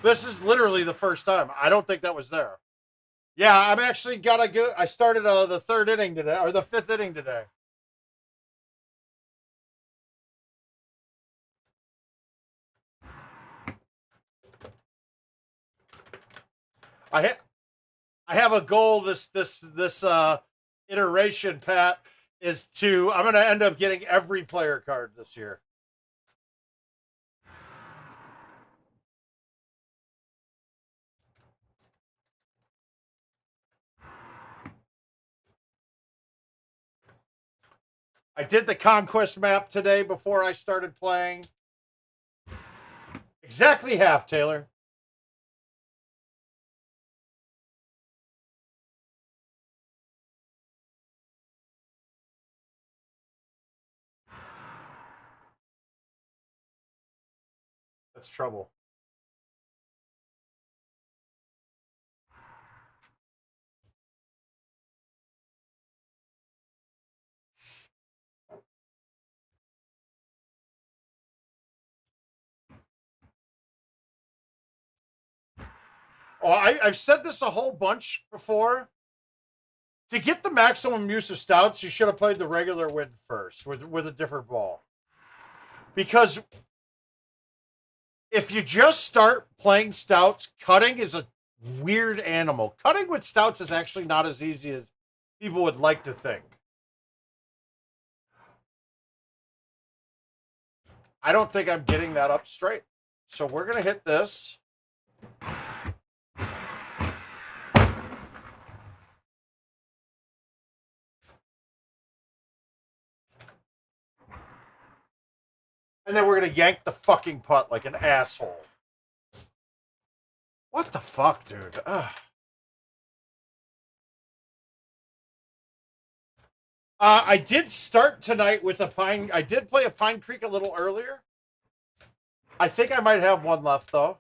This is literally the first time. I don't think that was there. Yeah, I'm actually gotta go. I started the 3rd inning today, or the 5th inning today. I have a goal this iteration, Pat, is I'm going to end up getting every player card this year. I did the Conquest map today before I started playing. Exactly half, Taylor. That's trouble. Oh, I've said this a whole bunch before. To get the maximum use of stouts, you should have played the regular wind first with a different ball. Because if you just start playing stouts, cutting is a weird animal. Cutting with stouts is actually not as easy as people would like to think. I don't think I'm getting that up straight. So we're going to hit this. And then we're going to yank the fucking putt like an asshole. What the fuck, dude? Ugh. I did start tonight with a Pine. I did play a Pine Creek a little earlier. I think I might have one left, though.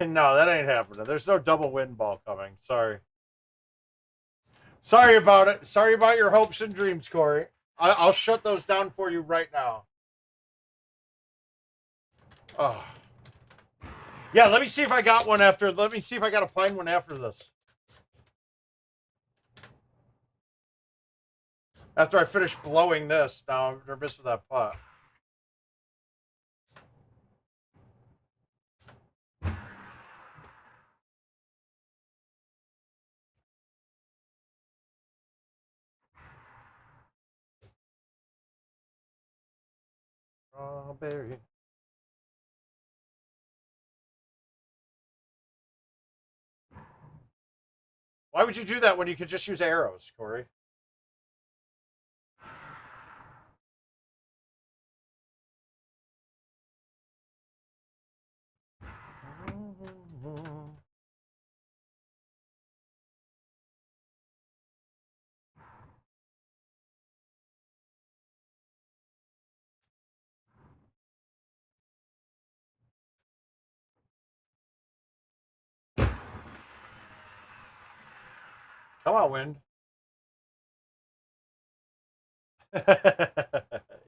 No, that ain't happening. There's no double wind ball coming. Sorry. Sorry about it. Sorry about your hopes and dreams, Corey. I'll shut those down for you right now. Oh. Yeah, let me see if I got one after. Let me see if I got a Pine one after this. After I finish blowing this, now I'm nervous of that putt. Strawberry. Why would you do that when you could just use arrows, Corey? Come on, wind.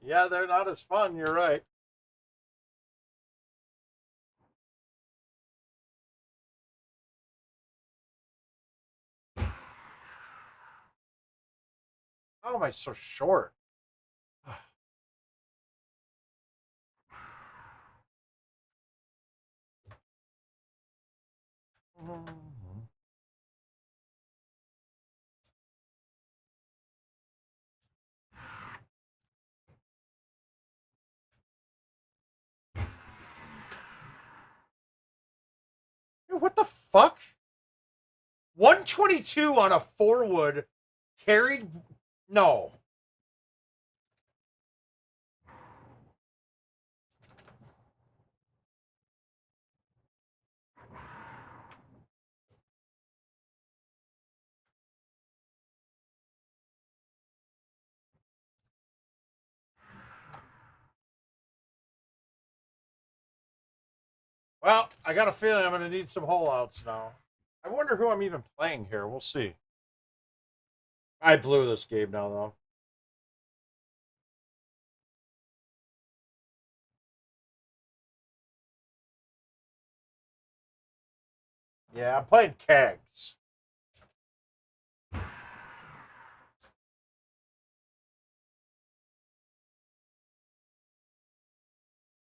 Yeah, they're not as fun. You're right. How am I so short? Dude, what the fuck? 122 on a 4-wood carried. No. Well, I got a feeling I'm going to need some hole outs now. I wonder who I'm even playing here. We'll see. I blew this game now, though. Yeah, I'm playing kegs.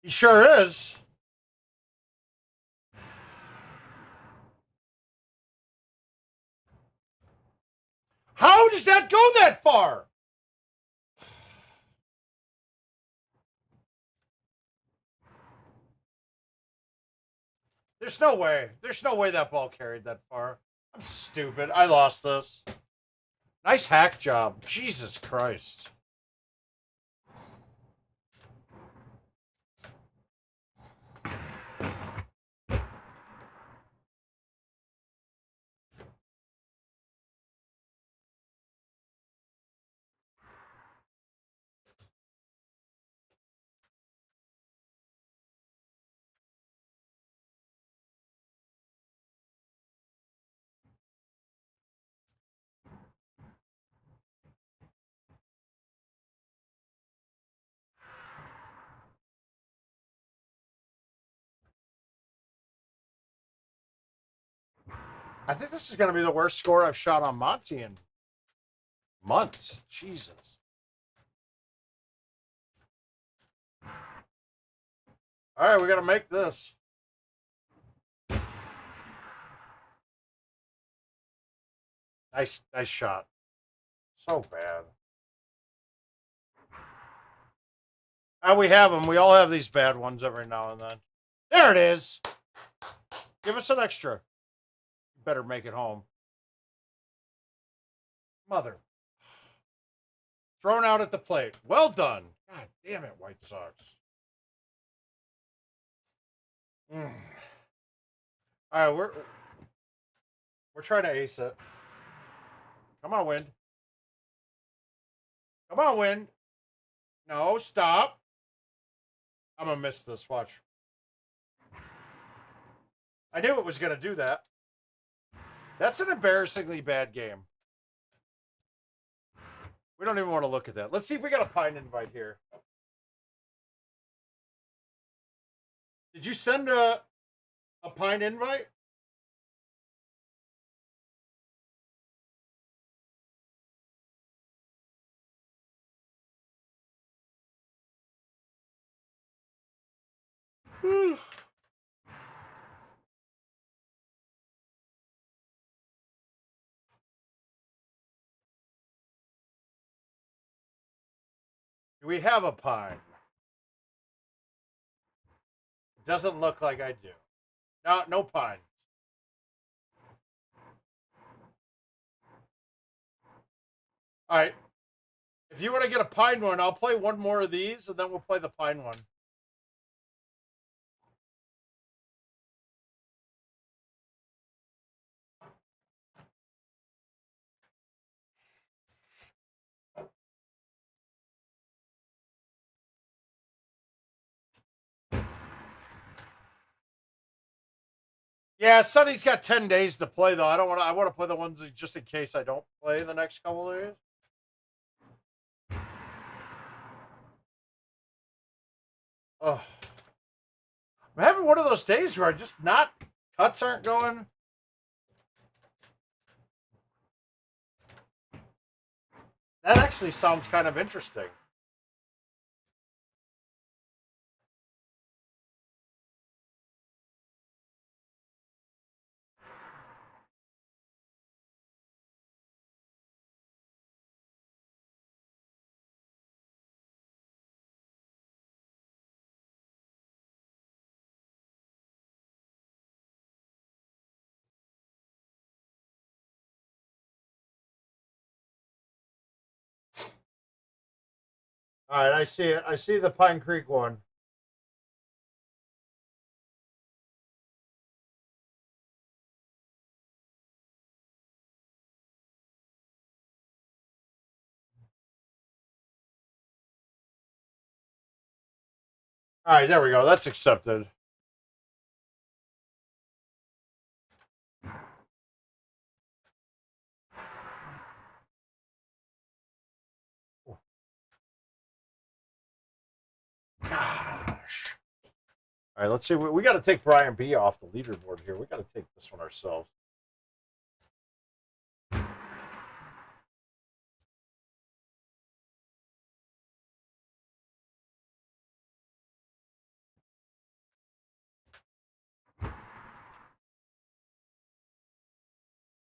He sure is. How does that go that far? There's no way. There's no way that ball carried that far. I'm stupid. I lost this. Nice hack job. Jesus Christ. I think this is going to be the worst score I've shot on Monty in months. Jesus. All right, we got to make this. Nice shot. So bad. We have them. We all have these bad ones every now and then. There it is. Give us an extra. Better make it home. Mother. Thrown out at the plate. Well done. God damn it, White Sox. Mm. All right, we're trying to ace it. Come on, wind. Come on, wind. No, stop. I'm gonna miss this. Watch. I knew it was gonna do that. That's an embarrassingly bad game. We don't even want to look at that. Let's see if we got a pine invite here. Did you send a pine invite? Do we have a pine? It doesn't look like I do. No pine. All right. If you want to get a pine one, I'll play one more of these, and then we'll play the pine one. Yeah, Sonny's got 10 days to play though. I want to play the ones just in case I don't play the next couple of days. Oh. I'm having one of those days where I just not cuts aren't going. That actually sounds kind of interesting. All right, I see it. I see the Pine Creek one. All right, there we go. That's accepted. Gosh. All right, let's see. We got to take Brian B off the leaderboard here. We got to take this one ourselves.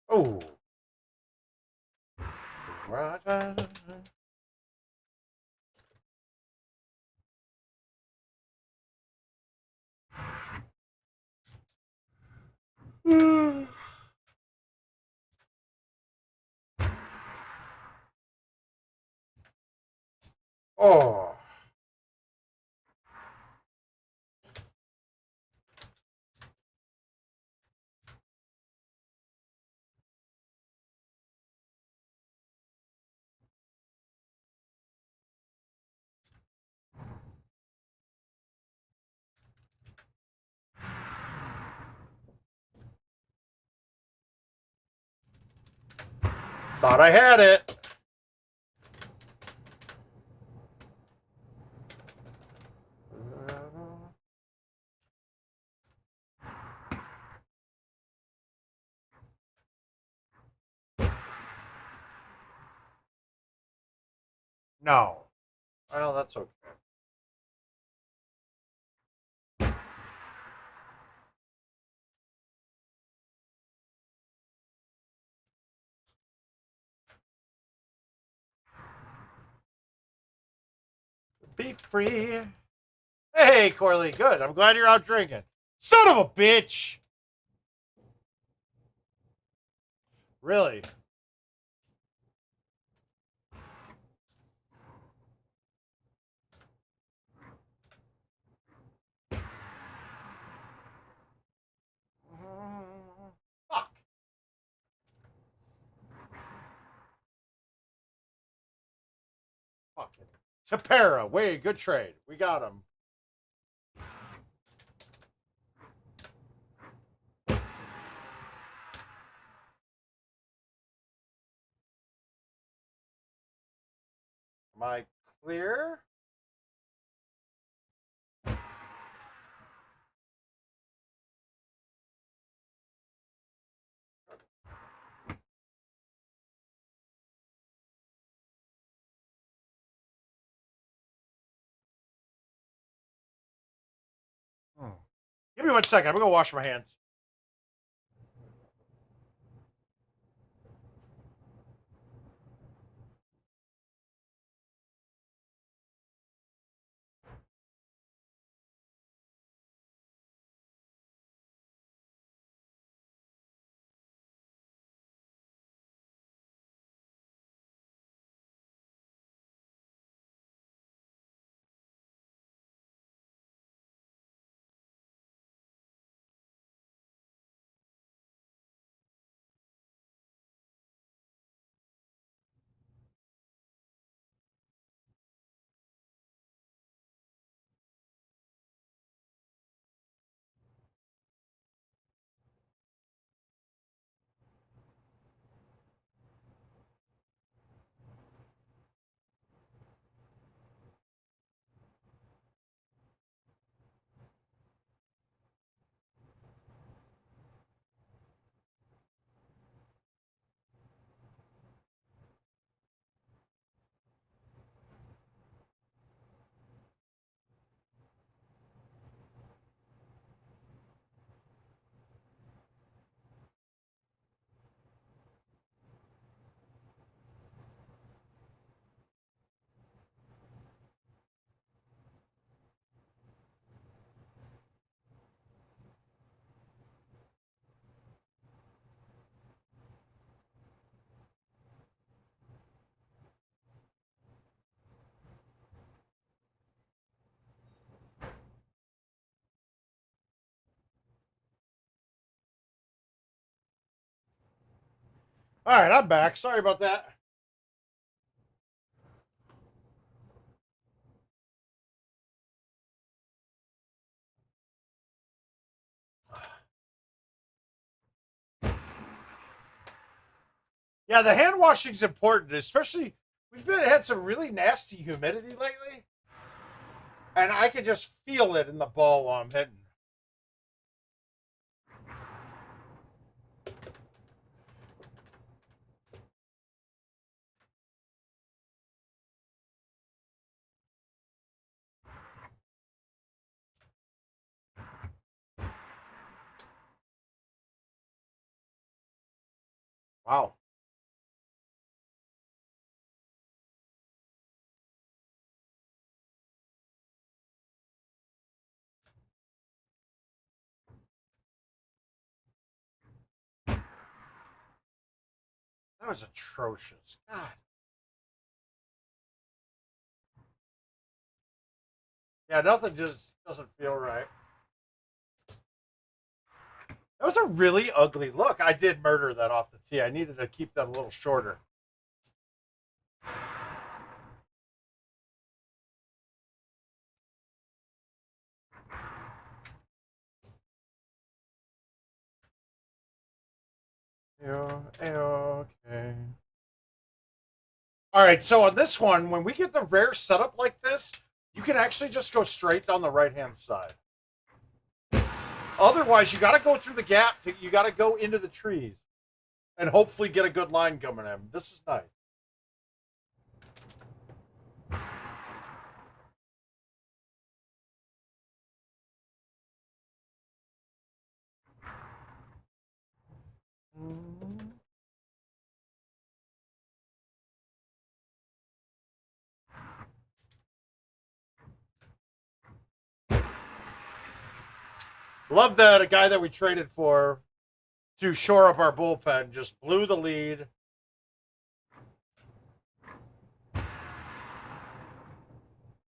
Oh. Right. Oh. Thought I had it. No. Well, that's okay. Be free. Hey, Corley. Good. I'm glad you're out drinking. Son of a bitch. Really? Fuck. Fucking. Tapera. Wait, good trade. We got him. Am I clear? Hmm. Give me 1 second. I'm going to wash my hands. All right, I'm back. Sorry about that. Yeah, the hand washing is important, especially had some really nasty humidity lately, and I can just feel it in the ball while I'm hitting. Wow. That was atrocious. God. Yeah, nothing just doesn't feel right. That was a really ugly look. I did murder that off the tee. I needed to keep that a little shorter. Yeah, okay. All right, so on this one, when we get the rare setup like this, you can actually just go straight down the right-hand side. Otherwise, you got to go through the gap. You got to go into the trees and hopefully get a good line coming in. This is nice. Love that a guy that we traded for to shore up our bullpen just blew the lead.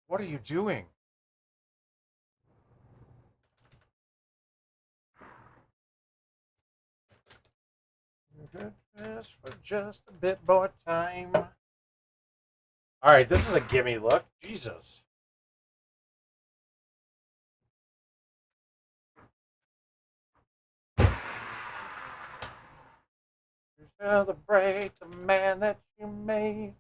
What are you doing? Just for just a bit more time. All right, this is a gimme look. Jesus. You celebrate the man that you made.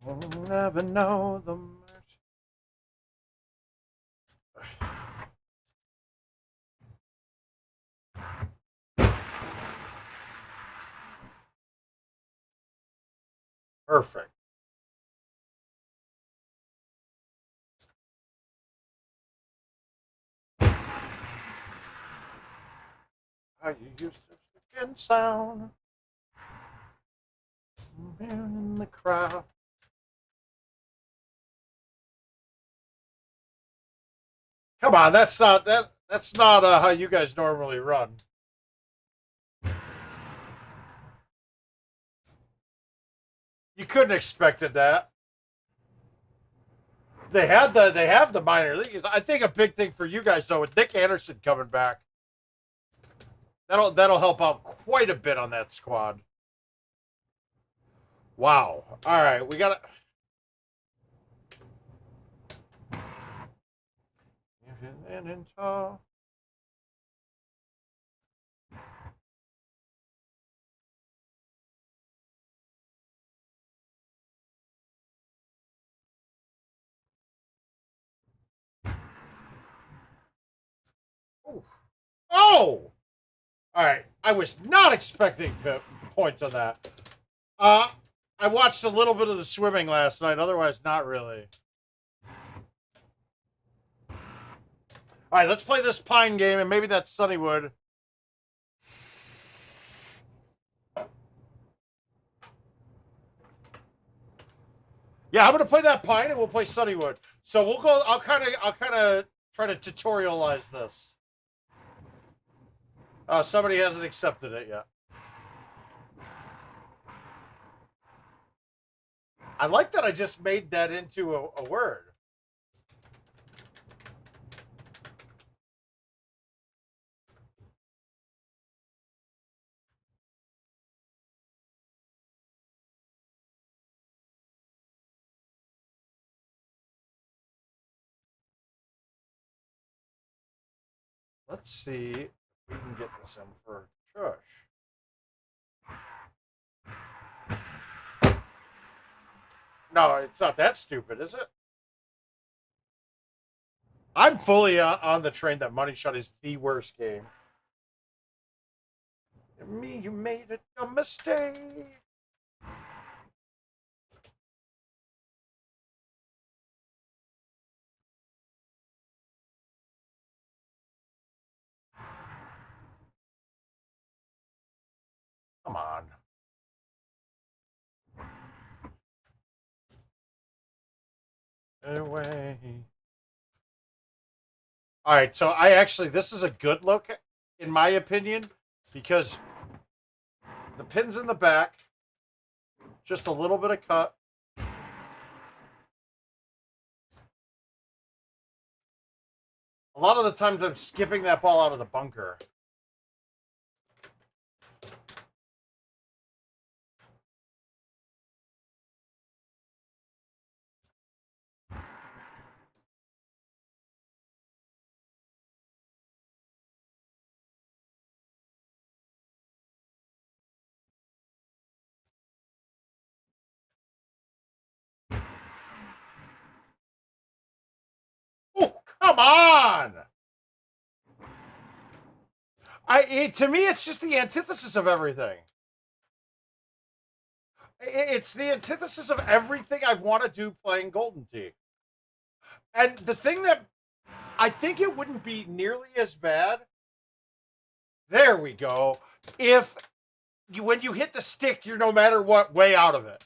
We'll never know the mercy. Perfect. How you used to freaking sound in the crowd. Come on, that's not that. That's not how you guys normally run. You couldn't expected that. They have the minor leagues. I think a big thing for you guys though with Nick Anderson coming back, that'll help out quite a bit on that squad. Wow. All right, we got to. Oh! All right. I was not expecting points on that. I watched a little bit of the swimming last night. Otherwise, not really. All right, let's play this pine game, and maybe that's Sunnywood. Yeah, I'm gonna play that pine, and we'll play Sunnywood. So we'll go. I'll kind of try to tutorialize this. Somebody hasn't accepted it yet. I like that I just made that into a word. Let's see if we can get this in for Shush. No, it's not that stupid, is it? I'm fully on the train that Money Shot is the worst game. Me, you made a dumb mistake. Come on. Anyway. All right, so this is a good look, in my opinion, because the pin's in the back, just a little bit of cut. A lot of the times I'm skipping that ball out of the bunker. Oh, come on! To me, it's just the antithesis of everything. It's the antithesis of everything I want to do playing Golden Tee. And the thing that I think it wouldn't be nearly as bad. There we go. If when you hit the stick, you're no matter what way out of it.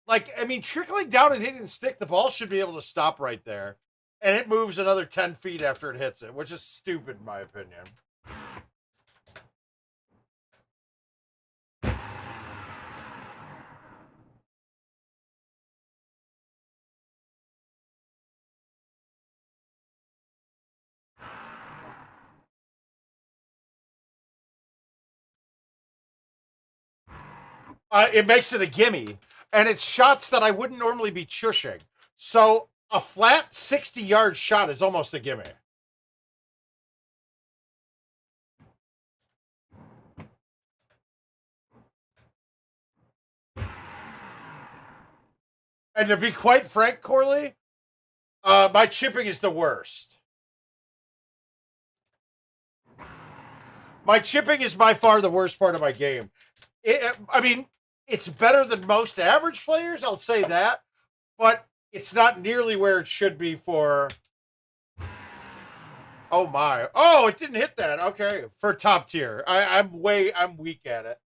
Like, I mean, trickling down and hitting the stick, the ball should be able to stop right there. And it moves another 10 feet after it hits it, which is stupid in my opinion. It makes it a gimme. And it's shots that I wouldn't normally be chushing. So a flat 60-yard shot is almost a gimme. And to be quite frank, Corley, my chipping is the worst. My chipping is by far the worst part of my game. I mean, it's better than most average players, I'll say that, but it's not nearly where it should be for. Oh my! Oh, it didn't hit that. Okay, for top tier, I'm weak at it.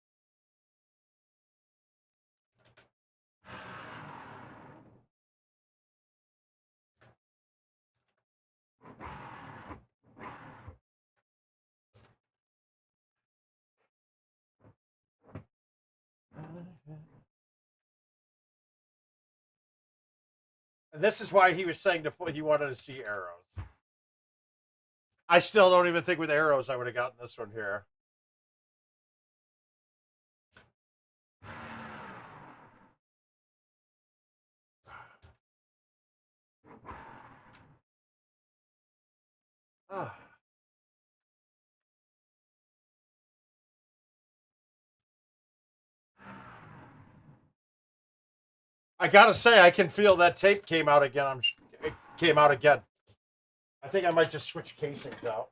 And this is why he was saying he wanted to see arrows. I still don't even think with arrows I would have gotten this one here. Ah. I gotta say, I can feel that tape came out again. It came out again. I think I might just switch casings out.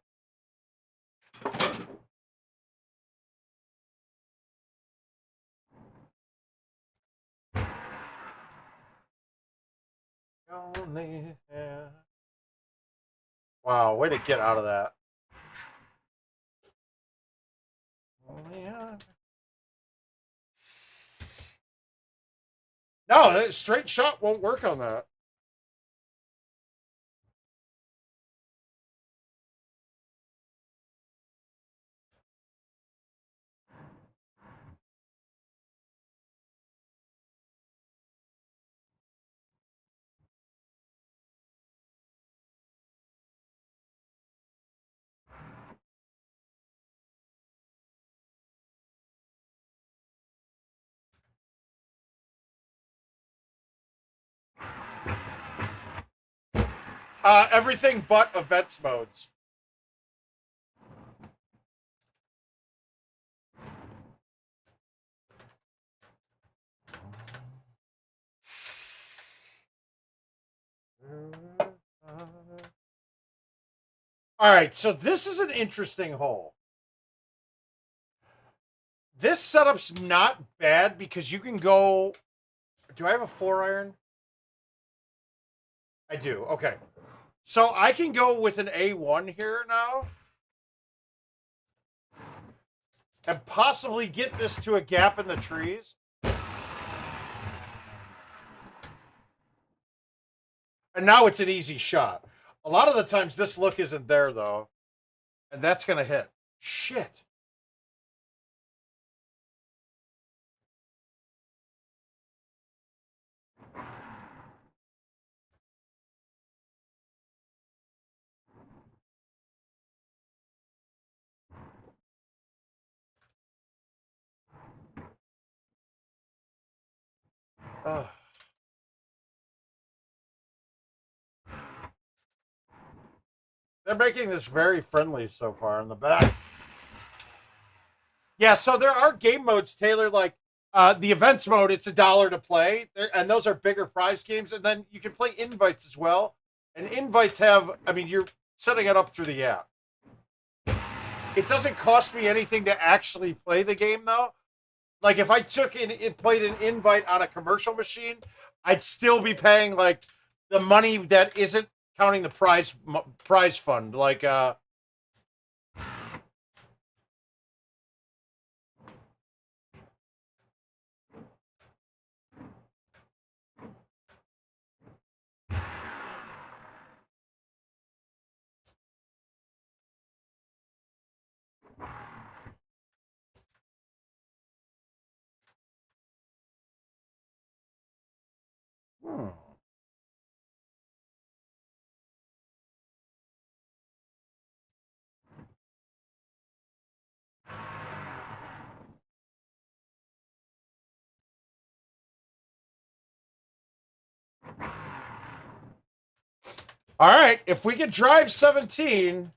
Wow, way to get out of that. No, that straight shot won't work on that. Everything but events modes. All right, so this is an interesting hole. This setup's not bad because you can go. Do I have a 4-iron? I do. Okay. So I can go with an A1 here now and possibly get this to a gap in the trees. And now it's an easy shot. A lot of the times this look isn't there, though. And that's going to hit. Shit. Ugh. They're making this very friendly so far in the back. Yeah, so there are game modes tailored like the events mode. It's $1 to play, and those are bigger prize games. And then you can play invites as well. And invites have, I mean, you're setting it up through the app. It doesn't cost me anything to actually play the game, though. Like if I took and played an invite on a commercial machine, I'd still be paying like the money that isn't counting the prize fund. Like hmm. All right, if we could drive 17.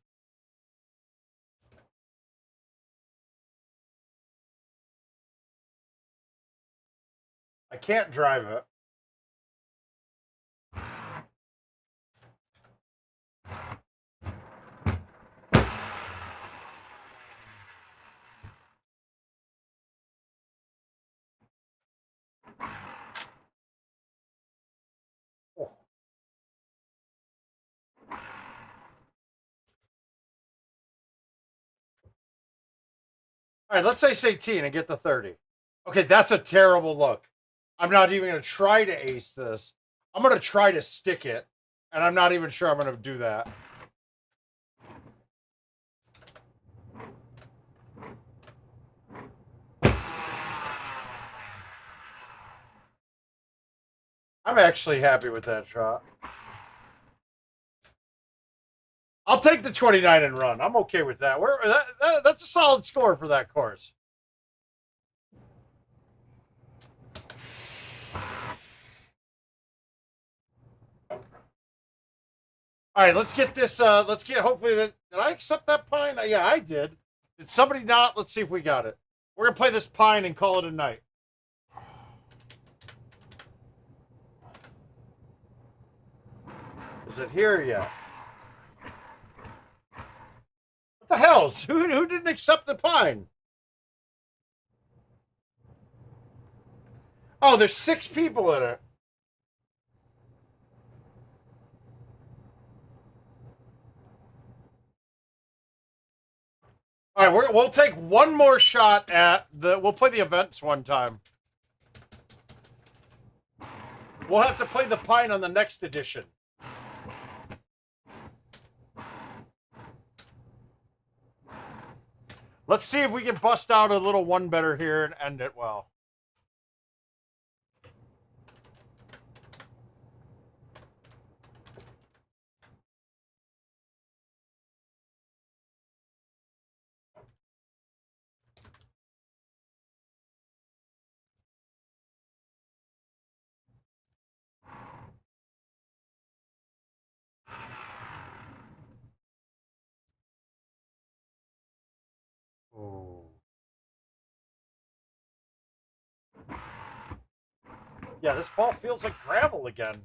I can't drive it. Oh. All right, let's say 18 and get the 30. Okay, that's a terrible look. I'm not even going to try to ace this. I'm going to try to stick it, and I'm not even sure I'm going to do that. I'm actually happy with that shot. I'll take the 29 and run. I'm okay with that. That's a solid score for that course. All right, let's get this. Let's get. Hopefully, did I accept that pine? Yeah, I did. Did somebody not? Let's see if we got it. We're gonna play this pine and call it a night. Is it here yet? What the hell's? Who didn't accept the pine? Oh, there's 6 people in it. All right, we'll take one more shot at the. We'll play the events one time. We'll have to play the pine on the next edition. Let's see if we can bust out a little one better here and end it well. Oh. Yeah, this ball feels like gravel again.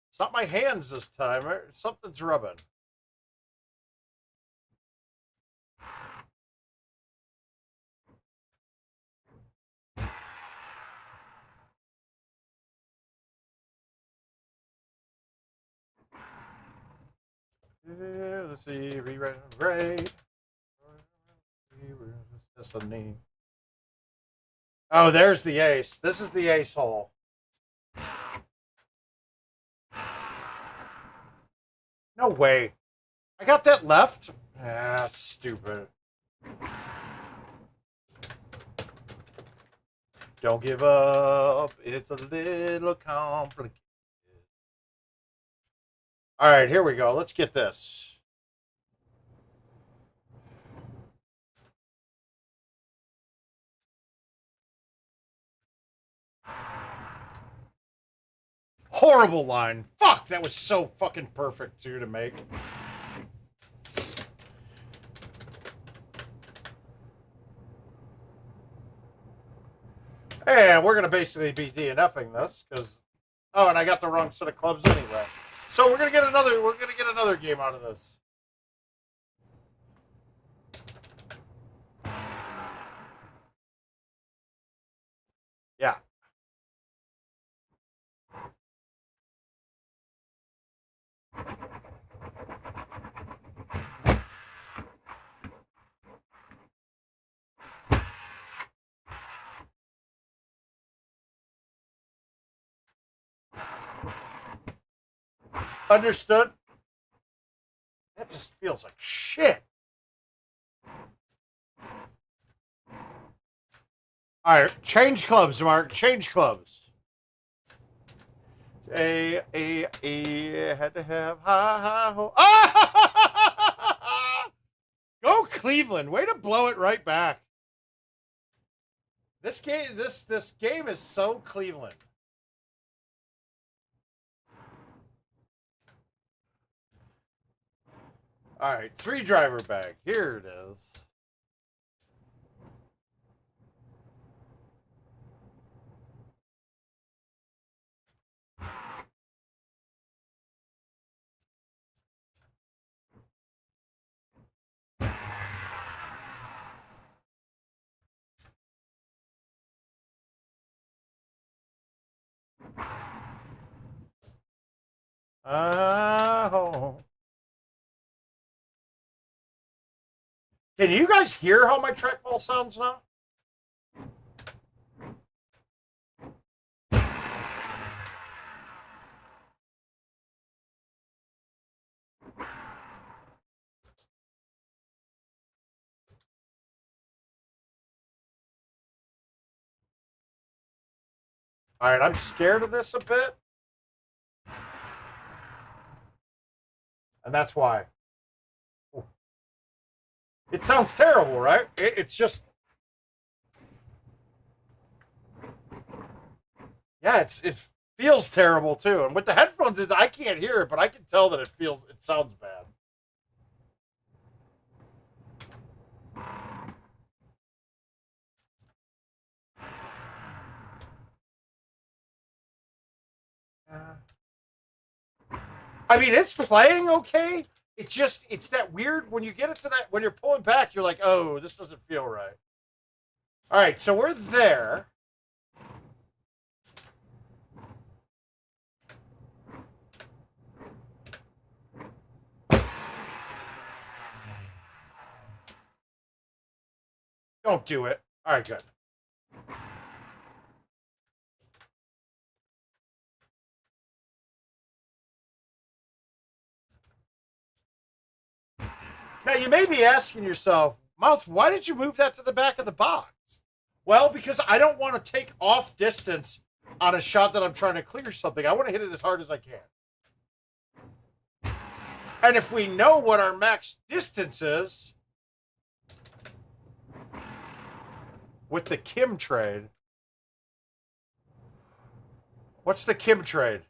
It's not my hands this time. Something's rubbing. Let's see, rewrite grade. That's a name. Oh, there's the ace. This is the ace hole. No way. I got that left? Ah, stupid. Don't give up. It's a little complicated. All right, here we go. Let's get this. Horrible line. Fuck, that was so fucking perfect, too, to make. And we're going to basically be DNFing this, because... Oh, and I got the wrong set of clubs anyway. So we're going to get another game out of this. Yeah. Understood? That just feels like shit. All right, change clubs, Mark. Change clubs. A had to have ha ho. Ah! Go Cleveland! Way to blow it right back. This game is so Cleveland. All right, 3 driver bag. Here it is. Oh. Can you guys hear how my trackball sounds now? All right, I'm scared of this a bit. And that's why. It sounds terrible, right? It's just... Yeah, it feels terrible, too. And with the headphones, I can't hear it, but I can tell that it sounds bad. I mean, it's playing okay. It's that weird when you get it to that, when you're pulling back, you're like, oh, this doesn't feel right. All right, so we're there. Don't do it. All right, good. Now, you may be asking yourself, Mouth, why did you move that to the back of the box? Well, because I don't want to take off distance on a shot that I'm trying to clear something. I want to hit it as hard as I can. And if we know what our max distance is with the Kim trade, what's the Kim trade?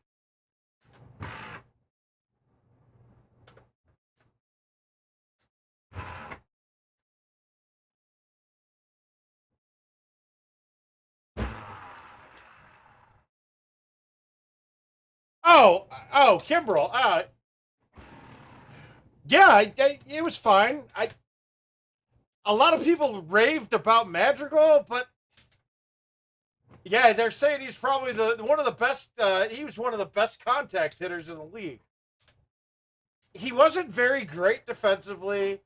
Oh, Kimbrel. Yeah, it was fine. A lot of people raved about Madrigal, but yeah, they're saying he's probably one of the best. He was one of the best contact hitters in the league. he wasn't very great defensively,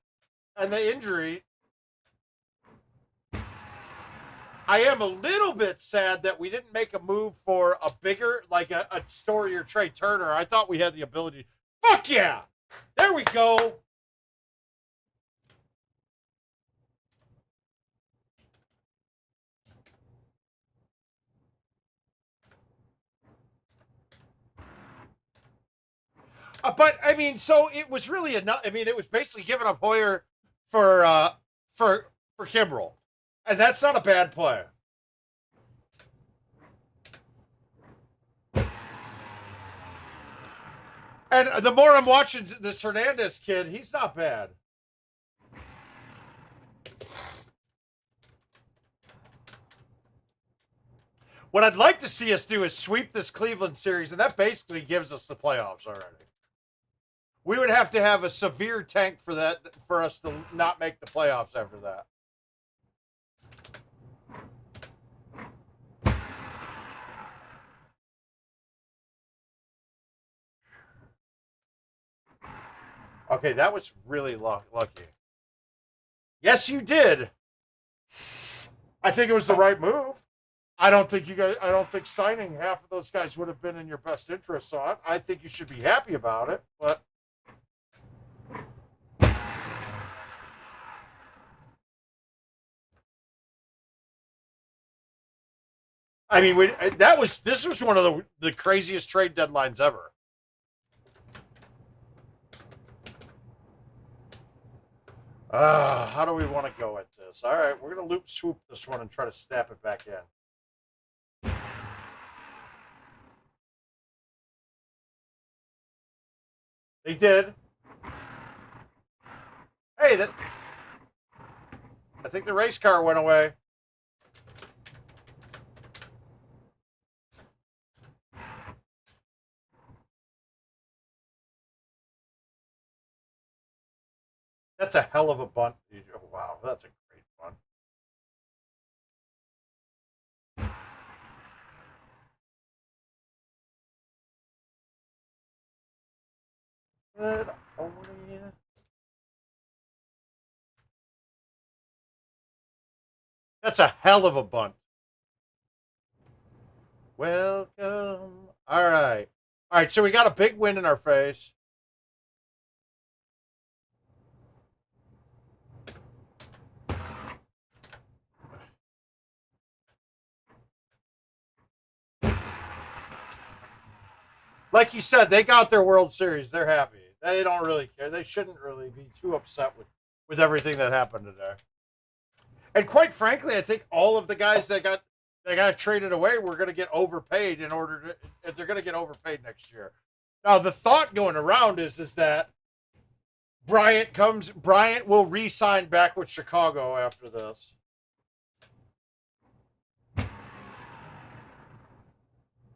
and the injury. I am a little bit sad that we didn't make a move for a bigger, like a Story or Trey Turner. I thought we had the ability. Fuck yeah! There we go. But I mean, so it was really enough. I mean, it was basically giving up Hoyer for for Kimbrel, and that's not a bad play. And the more I'm watching this Hernandez kid, he's not bad. What I'd like to see us do is sweep this Cleveland series, and that basically gives us the playoffs already. We would have to have a severe tank for that for us to not make the playoffs after that. Okay, that was really lucky. Yes, you did. I think it was the right move. I don't think signing half of those guys would have been in your best interest. So I think you should be happy about it. But I mean, this was one of the craziest trade deadlines ever. How do we want to go at this? All right, we're going to loop swoop this one and try to snap it back in. They did. Hey, I think the race car went away. That's a hell of a bunt. Oh, wow, that's a great bunt. Good only. That's a hell of a bunt. Welcome. All right. All right, so we got a big win in our face. Like you said, they got their World Series. They're happy. They don't really care. They shouldn't really be too upset with everything that happened today. And quite frankly, I think all of the guys that got traded away were going to get overpaid in order to. They're going to get overpaid next year. Now the thought going around is that Bryant will re-sign back with Chicago after this.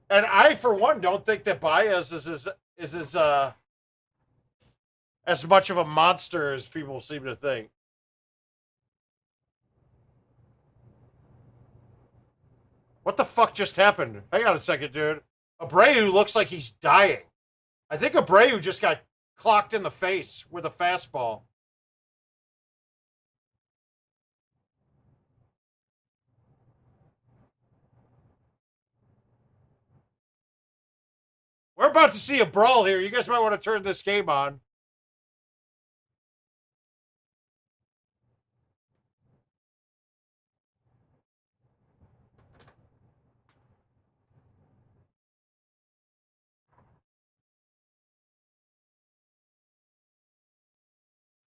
And I, for one, don't think that Baez is as much of a monster as people seem to think. What the fuck just happened? Hang on a second, dude. Abreu looks like he's dying. I think Abreu just got clocked in the face with a fastball. We're about to see a brawl here. You guys might want to turn this game on.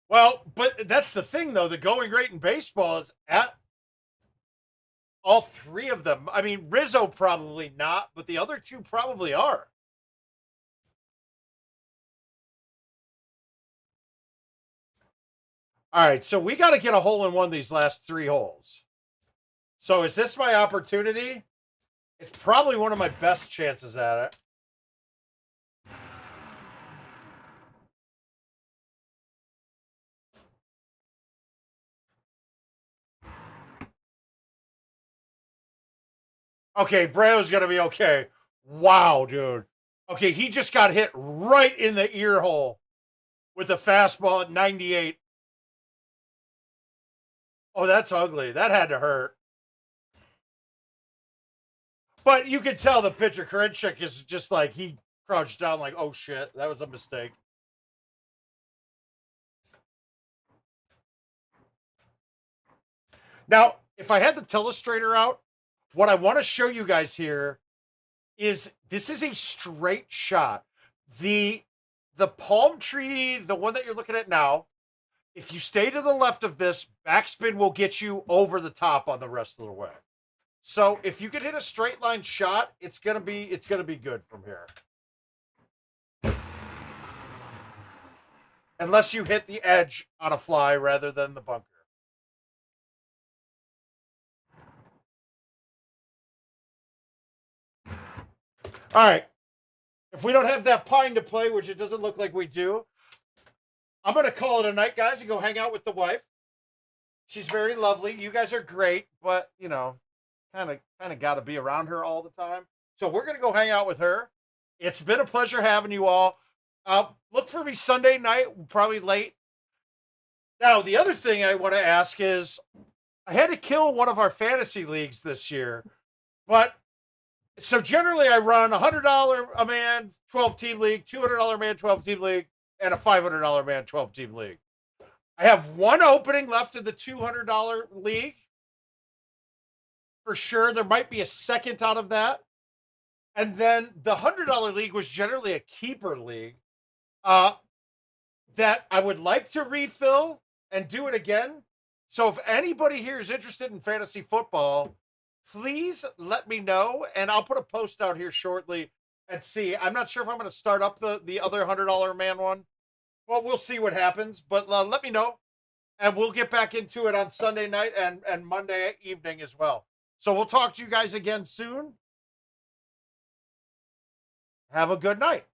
Well, but that's the thing, though. The going rate in baseball is at all three of them. I mean, Rizzo probably not, but the other two probably are. All right, so we got to get a hole in one of these last three holes. So is this my opportunity? It's probably one of my best chances at it. Okay, Breo's going to be okay. Wow, dude. Okay, he just got hit right in the ear hole. with a fastball at 98. Oh, that's ugly. That had to hurt. But you can tell the pitcher, Karinchak, is just like, he crouched down like, oh shit, that was a mistake. Now, if I had the telestrator out, what I want to show you guys here is this is a straight shot. The palm tree, the one that you're looking at now, if you stay to the left of this, backspin will get you over the top on the rest of the way. So if you can hit a straight line shot, it's gonna be good from here. Unless you hit the edge on a fly rather than the bunker. All right. If we don't have that pine to play, which it doesn't look like we do, I'm going to call it a night, guys, and go hang out with the wife. She's very lovely. You guys are great, but, you know, kind of got to be around her all the time. So we're going to go hang out with her. It's been a pleasure having you all. Look for me Sunday night, probably late. Now, the other thing I want to ask is, I had to kill one of our fantasy leagues this year, but so generally I run $100 a man 12-team league, $200 man 12-team league, and a $500 man 12-team league. I have one opening left in the $200 league. For sure, there might be a second out of that. And then the $100 league was generally a keeper league that I would like to refill and do it again. So if anybody here is interested in fantasy football, please let me know, and I'll put a post out here shortly and see. I'm not sure if I'm going to start up the other $100 man one. Well, we'll see what happens, but let me know, and we'll get back into it on Sunday night and Monday evening as well. So we'll talk to you guys again soon. Have a good night.